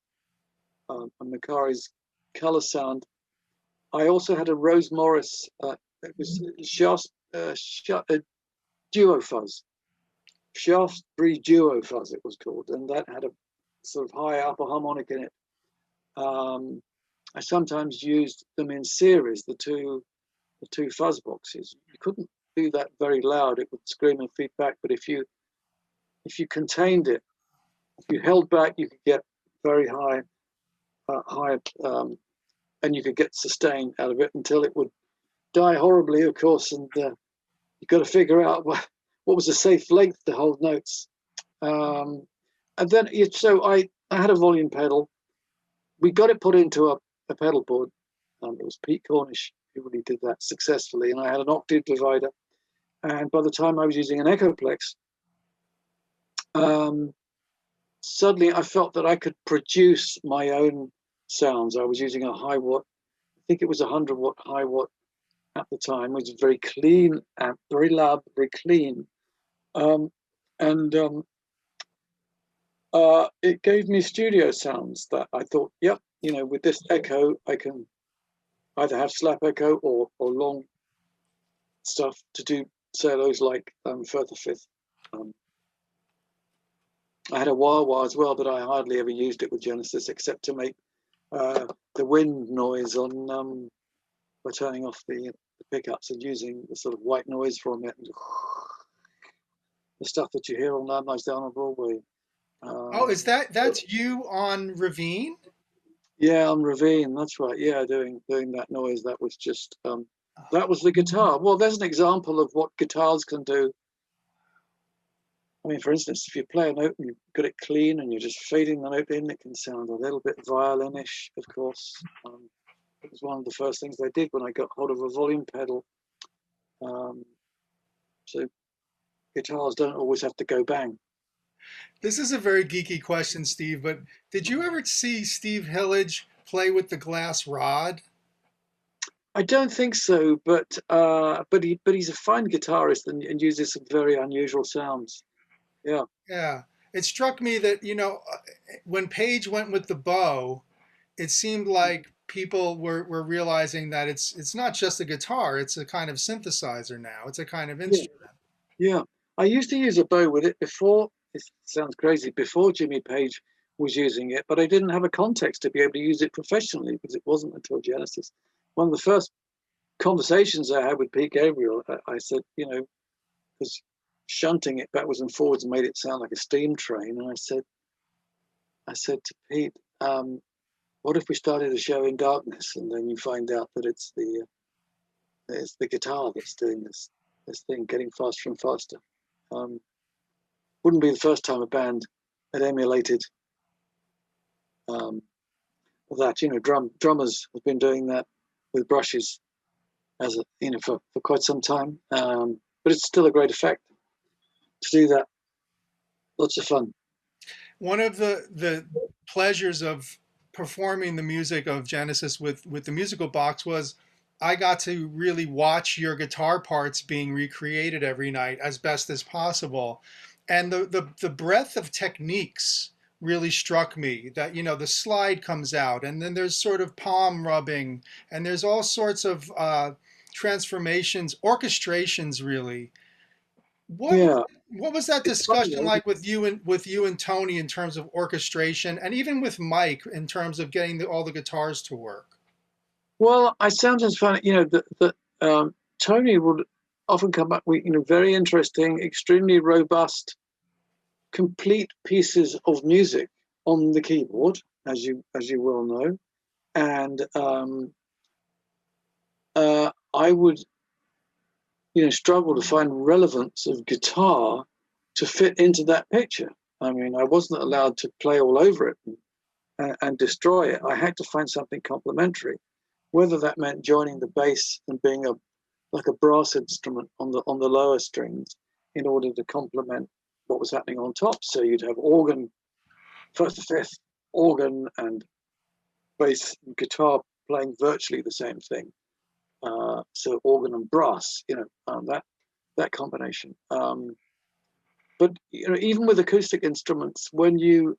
a Macari's Color Sound. I also had a Rose Morris, it was just a Duo Fuzz, Shaftesbury Duo Fuzz it was called, and that had a sort of high upper harmonic in it. I sometimes used them in series, the two fuzz boxes. You couldn't do that very loud, it would scream and feedback, but if you contained it, if you held back, you could get very high, and you could get sustain out of it until it would die horribly, of course, and you've got to figure out what was a safe length to hold notes. And then, so I had a volume pedal. We got it put into a pedal board. It was Pete Cornish who really did that successfully, and I had an octave divider. And by the time I was using an Echoplex, suddenly I felt that I could produce my own sounds. I was using a high watt, I think it was 100 watt high watt at the time. It was very clean amp, very loud, very clean. It gave me studio sounds that I thought, yep, you know, with this echo, I can either have slap echo or long stuff to do solos like Further Fifth. I had a wah-wah as well, but I hardly ever used it with Genesis except to make the wind noise on by turning off the pickups and using the sort of white noise from it, and the stuff that you hear on Loud Nights Down on Broadway. That's you on Ravine? Yeah, on Ravine, that's right. Yeah, doing that noise. That was just that was the guitar. Well, there's an example of what guitars can do. I mean, for instance, if you play a note and you've got it clean and you're just fading the note in, it can sound a little bit violinish, of course. It was one of the first things I did when I got hold of a volume pedal. So guitars don't always have to go bang. This is a very geeky question, Steve, but did you ever see Steve Hillage play with the glass rod? I don't think so, but he's a fine guitarist and uses some very unusual sounds. Yeah. Yeah. It struck me that, you know, when Page went with the bow, it seemed like people were realizing that it's not just a guitar, it's a kind of synthesizer now. It's a kind of Yeah, instrument. yeah. I used to use a bow with it before. It sounds crazy, before Jimmy Page was using it, but I didn't have a context to be able to use it professionally because it wasn't until Genesis. One of the first conversations I had with Pete Gabriel, I said, you know, because shunting it backwards and forwards made it sound like a steam train, and I said to Pete, what if we started a show in darkness, and then you find out that it's the guitar that's doing this thing, getting faster and faster. Wouldn't be the first time a band had emulated that. You know, drummers have been doing that with brushes as a, you know, for quite some time. But it's still a great effect to do that. Lots of fun. One of the pleasures of performing the music of Genesis with the musical box was I got to really watch your guitar parts being recreated every night as best as possible. And the breadth of techniques really struck me that, you know, the slide comes out and then there's sort of palm rubbing and there's all sorts of transformations, orchestrations really. What Yeah, what was that it's funny discussion though. like with you and Tony in terms of orchestration, and even with Mike in terms of getting all the guitars to work? Well, I sometimes find, you know, that Tony would often come up with, you know, very interesting, extremely robust, complete pieces of music on the keyboard, as you well know, and I would, you know, struggle to find relevance of guitar to fit into that picture. I mean, I wasn't allowed to play all over it and destroy it. I had to find something complementary, whether that meant joining the bass and being a like a brass instrument on the lower strings in order to complement what was happening on top. So you'd have organ, first to fifth, organ and bass and guitar playing virtually the same thing. So organ and brass, you know, that combination. But you know, even with acoustic instruments, when you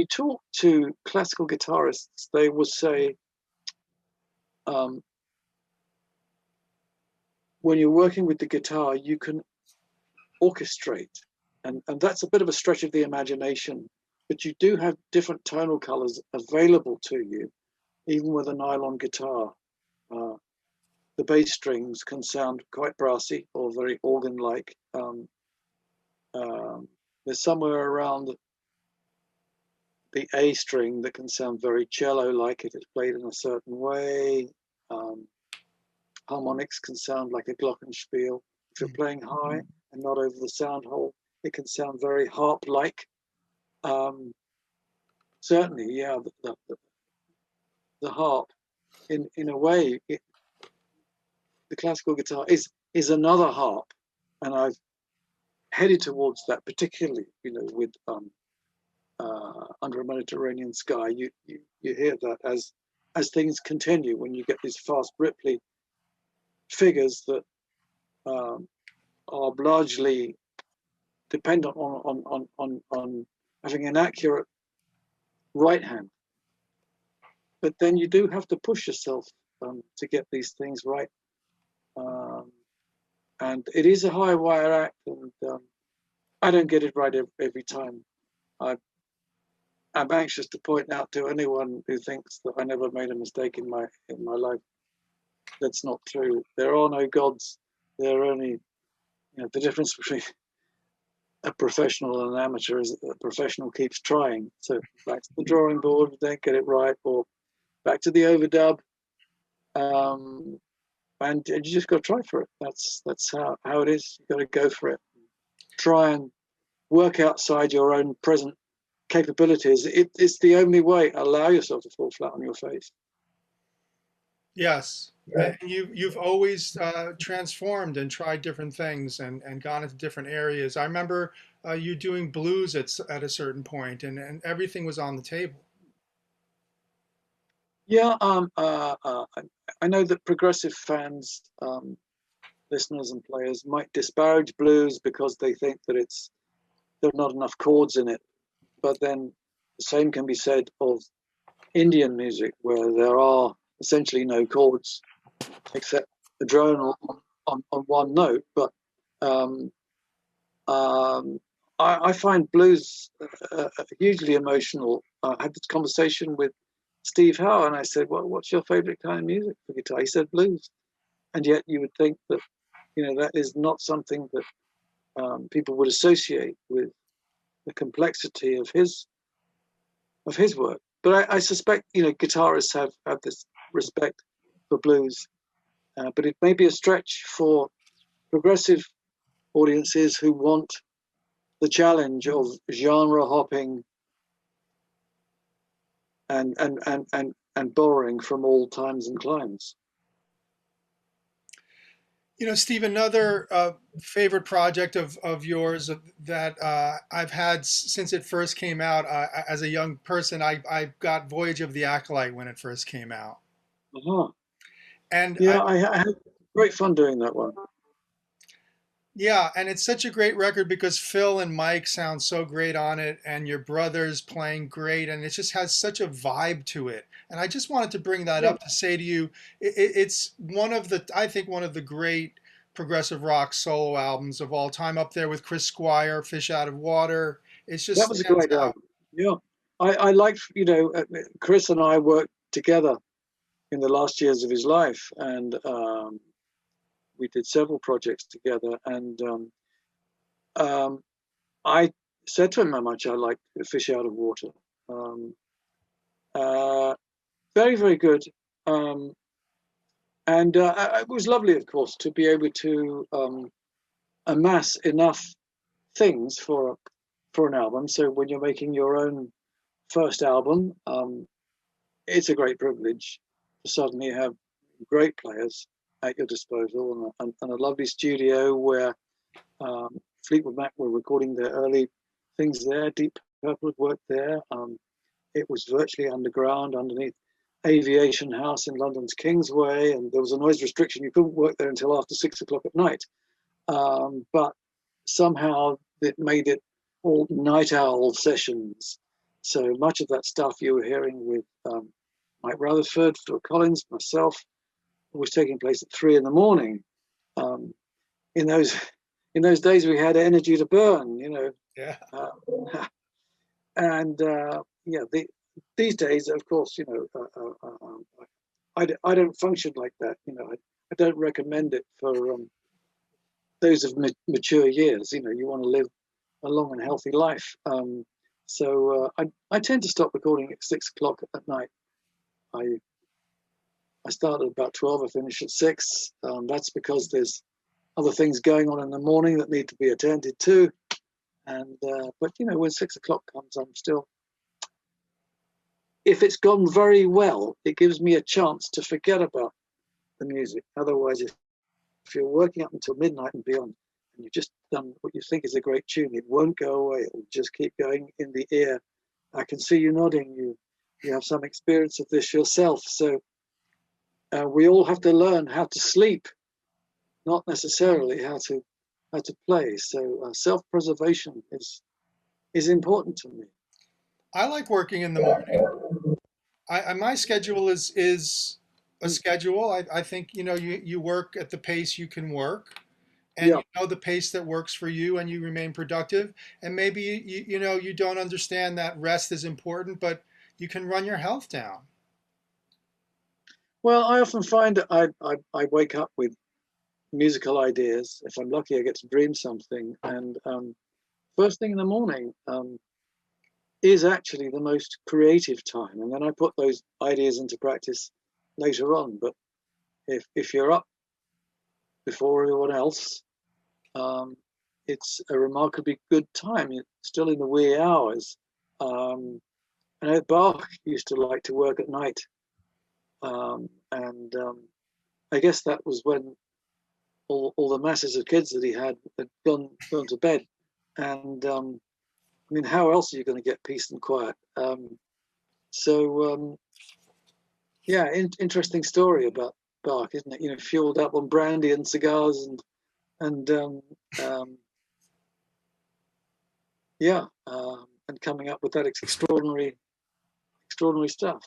talk to classical guitarists, they will say, um, when you're working with the guitar, you can orchestrate, and that's a bit of a stretch of the imagination. But you do have different tonal colors available to you, even with a nylon guitar. The bass strings can sound quite brassy or very organ-like. There's somewhere around the A string that can sound very cello-like if it's played in a certain way. Harmonics can sound like a glockenspiel. If you're playing high and not over the sound hole, it can sound very harp-like. Certainly, yeah, the harp, in a way, the classical guitar is another harp, and I've headed towards that, particularly, you know, with Under a Mediterranean Sky. You hear that as things continue, when you get these fast Ripley figures that are largely dependent on having an accurate right hand. But then you do have to push yourself to get these things right. And it is a high wire act, and I don't get it right every time. I'm anxious to point out to anyone who thinks that I never made a mistake in my life. That's not true. There are no gods. There are only, you know, the difference between a professional and an amateur is that the professional keeps trying. So back to the drawing board, don't get it right, or back to the overdub, and you just got to try for it. That's how it is. You got to go for it. Try and work outside your own present capabilities. It's the only way. Allow yourself to fall flat on your face. Yes. Yeah. And you've always transformed and tried different things and gone into different areas. I remember you doing blues at a certain point, and everything was on the table. Yeah, I know that progressive fans, listeners and players might disparage blues because they think that there are not enough chords in it. But then the same can be said of Indian music where there are essentially no chords except a drone on one note. But I find blues hugely emotional. I had this conversation with Steve Howe, and I said, "Well, what's your favorite kind of music for guitar?" He said, "Blues." And yet, you would think that, that is not something that people would associate with the complexity of his work. But I suspect, guitarists have this respect for blues, but it may be a stretch for progressive audiences who want the challenge of genre hopping and borrowing from all times and climes. Steve, another favorite project of yours that I've had since it first came out. As a young person, I got Voyage of the Acolyte when it first came out. Uh-huh. And yeah, I had great fun doing that one. Yeah, and it's such a great record because Phil and Mike sound so great on it, and your brother's playing great, and it just has such a vibe to it. And I just wanted to bring that up to say to you, it's I think one of the great progressive rock solo albums of all time, up there with Chris Squire, Fish Out of Water. It's just That was a great album. Yeah, I liked, Chris and I worked together in the last years of his life, and we did several projects together, and I said to him how much I liked Fish Out of Water. Very, very good. And it was lovely, of course, to be able to amass enough things for an album. So when you're making your own first album, it's a great privilege to suddenly have great players at your disposal, and a lovely studio where Fleetwood Mac were recording their early things there. Deep Purple had worked there. It was virtually underground underneath Aviation House in London's Kingsway, and there was a noise restriction. You couldn't work there until after 6 o'clock at night. But somehow it made it all night owl sessions. So much of that stuff you were hearing with Mike Rutherford, Phil Collins, myself, was taking place at 3 in the morning. In those days, we had energy to burn, Yeah. These days, of course, I don't function like that. I don't recommend it for those of mature years. You want to live a long and healthy life. So I tend to stop recording at 6 o'clock at night. I start at about 12. I finish at 6. That's because there's other things going on in the morning that need to be attended to. And but when 6 o'clock comes, I'm still. If it's gone very well, it gives me a chance to forget about the music. Otherwise, if you're working up until midnight and beyond, and you've just done what you think is a great tune, it won't go away. It'll just keep going in the ear. I can see you nodding. You have some experience of this yourself. So we all have to learn how to sleep, not necessarily how to play. So self-preservation is important to me. I like working in the morning. My schedule is a schedule. I think you work at the pace you can work, and Yeah. you know the pace that works for you, and you remain productive. And maybe you don't understand that rest is important, but you can run your health down. Well, I often find that I wake up with musical ideas. If I'm lucky, I get to dream something, and first thing in the morning is actually the most creative time, and then I put those ideas into practice later on. But if you're up before everyone else, it's a remarkably good time. It's still in the wee hours. I know Bach used to like to work at night, and I guess that was when all the masses of kids that he had gone to bed. And I mean, how else are you going to get peace and quiet? Yeah, interesting story about Bach, isn't it? Fueled up on brandy and cigars and and coming up with that extraordinary stuff.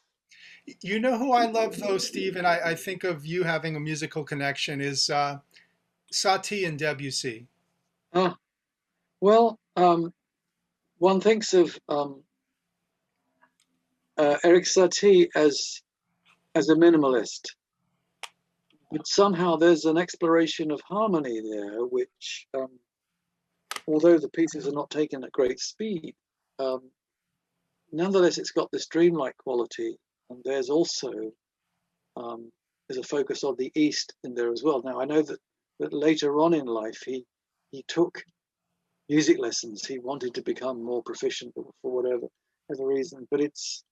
You know who I love though, Steve, and I think of you having a musical connection is Satie and Debussy. Ah, well, one thinks of Eric Satie as a minimalist, but somehow there's an exploration of harmony there, which, although the pieces are not taken at great speed, um, nonetheless it's got this dreamlike quality, and there's also there's a focus on the East in there as well. Now I know that later on in life he took music lessons. He wanted to become more proficient for whatever reason, but it's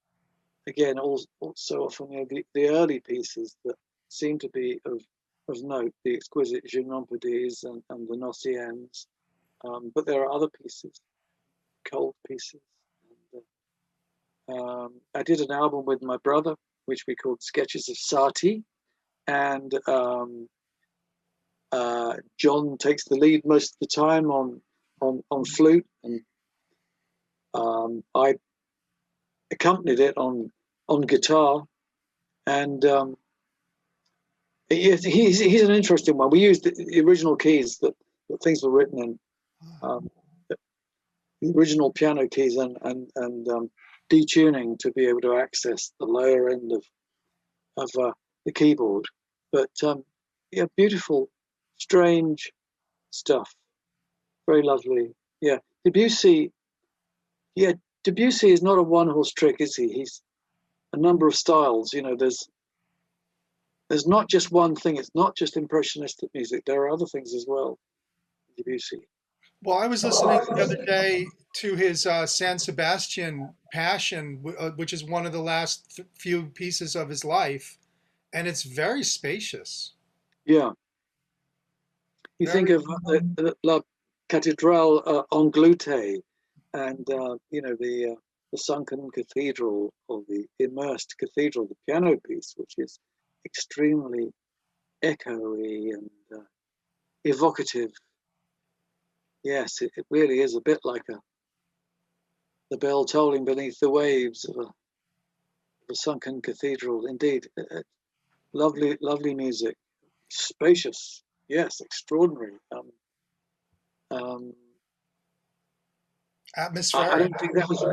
again also often, you know, the early pieces that seem to be of note, the exquisite Je n'en peux dire and the Nocturnes, but there are other pieces, cold pieces. And, I did an album with my brother, which we called Sketches of Satie, and John takes the lead most of the time on flute, and I accompanied it on guitar, and he's an interesting one. We used the original keys that things were written in, the original piano keys, and detuning to be able to access the lower end of the keyboard. But yeah, beautiful, strange stuff, very lovely. Yeah, Debussy. Yeah, Debussy is not a one-horse trick, is he? He's a number of styles. You know, there's not just one thing. It's not just impressionistic music. There are other things as well. Debussy. Well, I was listening the other day to his San Sebastian Passion, which is one of the last few pieces of his life, and it's very spacious. Yeah. You think of La Cathédrale Angleterre, and you know, the sunken cathedral, or the immersed cathedral, the piano piece, which is extremely echoey and evocative. Yes, it really is a bit like the bell tolling beneath the waves of a sunken cathedral. Indeed, lovely music, spacious. Yes, extraordinary. Atmospheric. I don't think that was.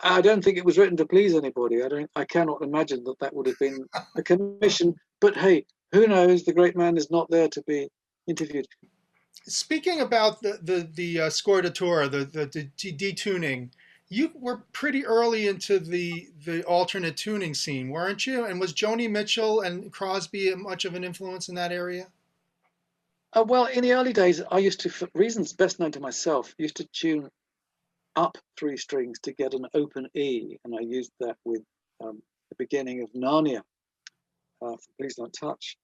I don't think it was written to please anybody. I cannot imagine that would have been a commission. But hey, who knows? The great man is not there to be interviewed. Speaking about the scordatura, the detuning, you were pretty early into the alternate tuning scene, weren't you? And was Joni Mitchell and Crosby much of an influence in that area? Well, in the early days, I used to, for reasons best known to myself, used to tune up 3 strings to get an open E, and I used that with the beginning of Narnia, for Please Don't Touch.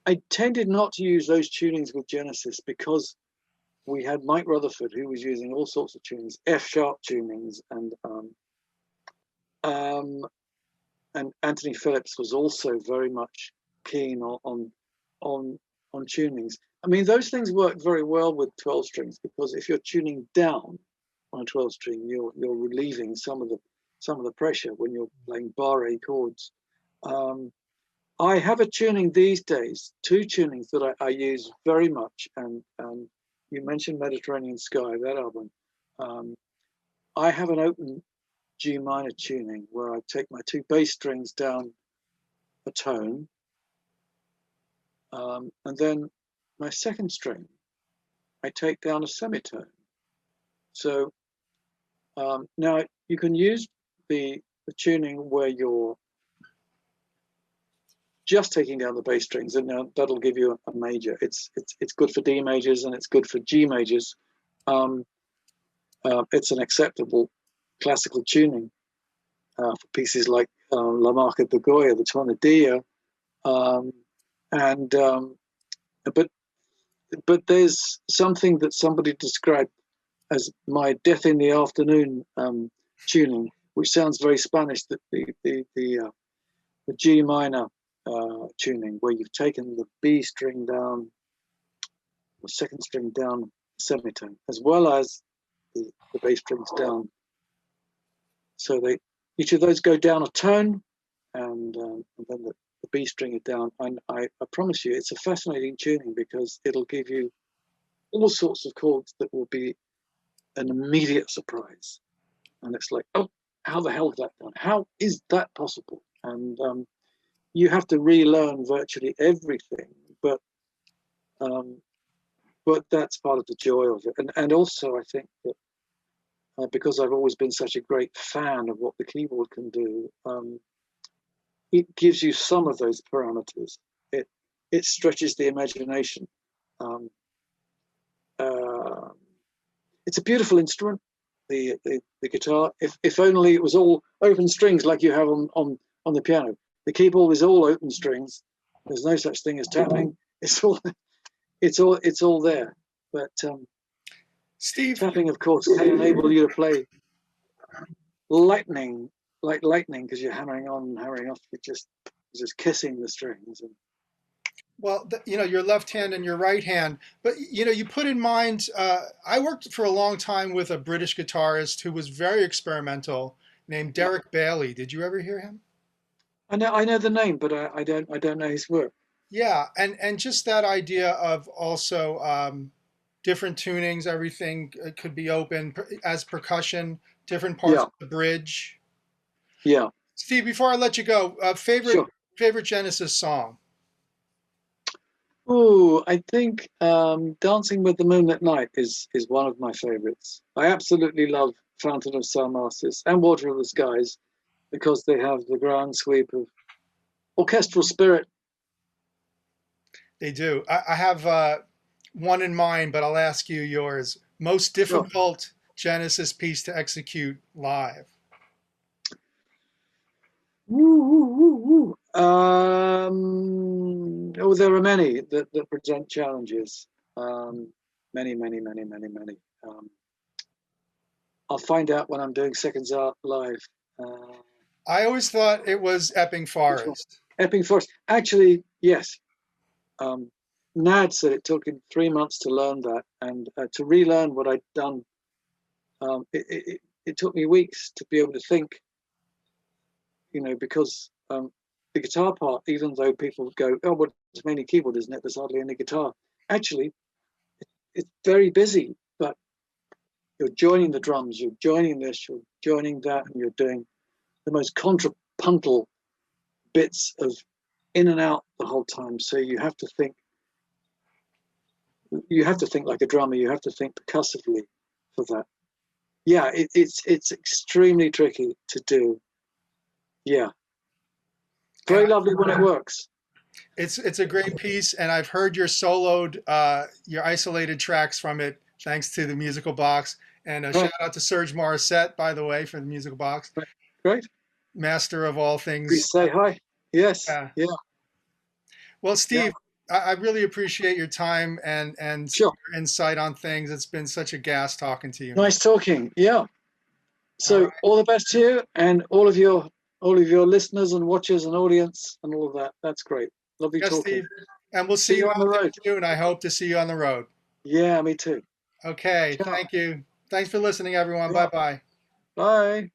I tended not to use those tunings with Genesis because we had Mike Rutherford, who was using all sorts of tunings, F sharp tunings, and Anthony Phillips was also very much keen on tunings. I mean, those things work very well with 12 strings, because if you're tuning down on a 12 string, you're relieving some of the pressure when you're playing barre chords. I have a tuning these days, 2 tunings that I use very much, and you mentioned Mediterranean Sky, that album. I have an open G minor tuning where I take my 2 bass strings down a tone, and then my second string I take down a semitone. So now you can use the tuning where you're just taking down the bass strings, and now that'll give you a major. It's good for D majors and it's good for G majors. It's an acceptable classical tuning for pieces like La Marca de Goya, the Tonadilla, but there's something that somebody described as my death in the afternoon tuning, which sounds very Spanish. That the G minor tuning, where you've taken the B string down, the second string down semitone, as well as the bass strings down. So each of those go down a tone, and then the B string is down. And I promise you, it's a fascinating tuning because it'll give you all sorts of chords that will be an immediate surprise. And it's like, oh, how the hell is that done? How is that possible? And you have to relearn virtually everything, but that's part of the joy of it. And also, I think that because I've always been such a great fan of what the keyboard can do, it gives you some of those parameters. It stretches the imagination. It's a beautiful instrument, the guitar. If only it was all open strings like you have on the piano. The keyboard is all open strings. There's no such thing as tapping. It's all there. But Steve, tapping, of course, can enable you to play lightning, like lightning, because you're hammering on and hammering off. You're just kissing the strings. And well, your left hand and your right hand, but you put in mind. I worked for a long time with a British guitarist who was very experimental, named Derek Bailey. Did you ever hear him? I know the name, but I don't know his work. Yeah, and just that idea of also different tunings, everything could be open as percussion, different parts of the bridge. Yeah. Steve, before I let you go, favorite Genesis song? Oh, I think Dancing with the Moon at Night is one of my favorites. I absolutely love Fountain of Salmacis and Water of the Skies because they have the grand sweep of orchestral spirit. They do. I have one in mind, but I'll ask you yours. Most difficult Genesis piece to execute live? There are many that present challenges. Many. I'll find out when I'm doing Seconds Out live. I always thought it was Epping Forest. Epping Forest. Actually, yes. Nad said it took him 3 months to learn that, and to relearn what I'd done. It took me weeks to be able to think. Because the guitar part, even though people go, oh, well, it's mainly keyboard, isn't it? There's hardly any guitar. Actually, it's very busy, but you're joining the drums, you're joining this, you're joining that, and you're doing the most contrapuntal bits of in and out the whole time. So you have to think like a drummer, you have to think percussively for that. Yeah, it's extremely tricky to do. Yeah. Very lovely when it works. It's a great piece, and I've heard your soloed, your isolated tracks from it, thanks to the Musical Box. And a shout out to Serge Morissette, by the way, for the Musical Box. Great. Master of all things. Please say hi. Yes. Yeah. Well, Steve, I really appreciate your time and your insight on things. It's been such a gas talking to you. Nice talking. Yeah. So all the best to you and all of your listeners and watchers and audience and all of that. That's great. Lovely talking. Steve. And we'll see you on the road soon. I hope to see you on the road. Yeah, me too. Okay. Ciao. Thank you. Thanks for listening, everyone. Bye-bye. Bye.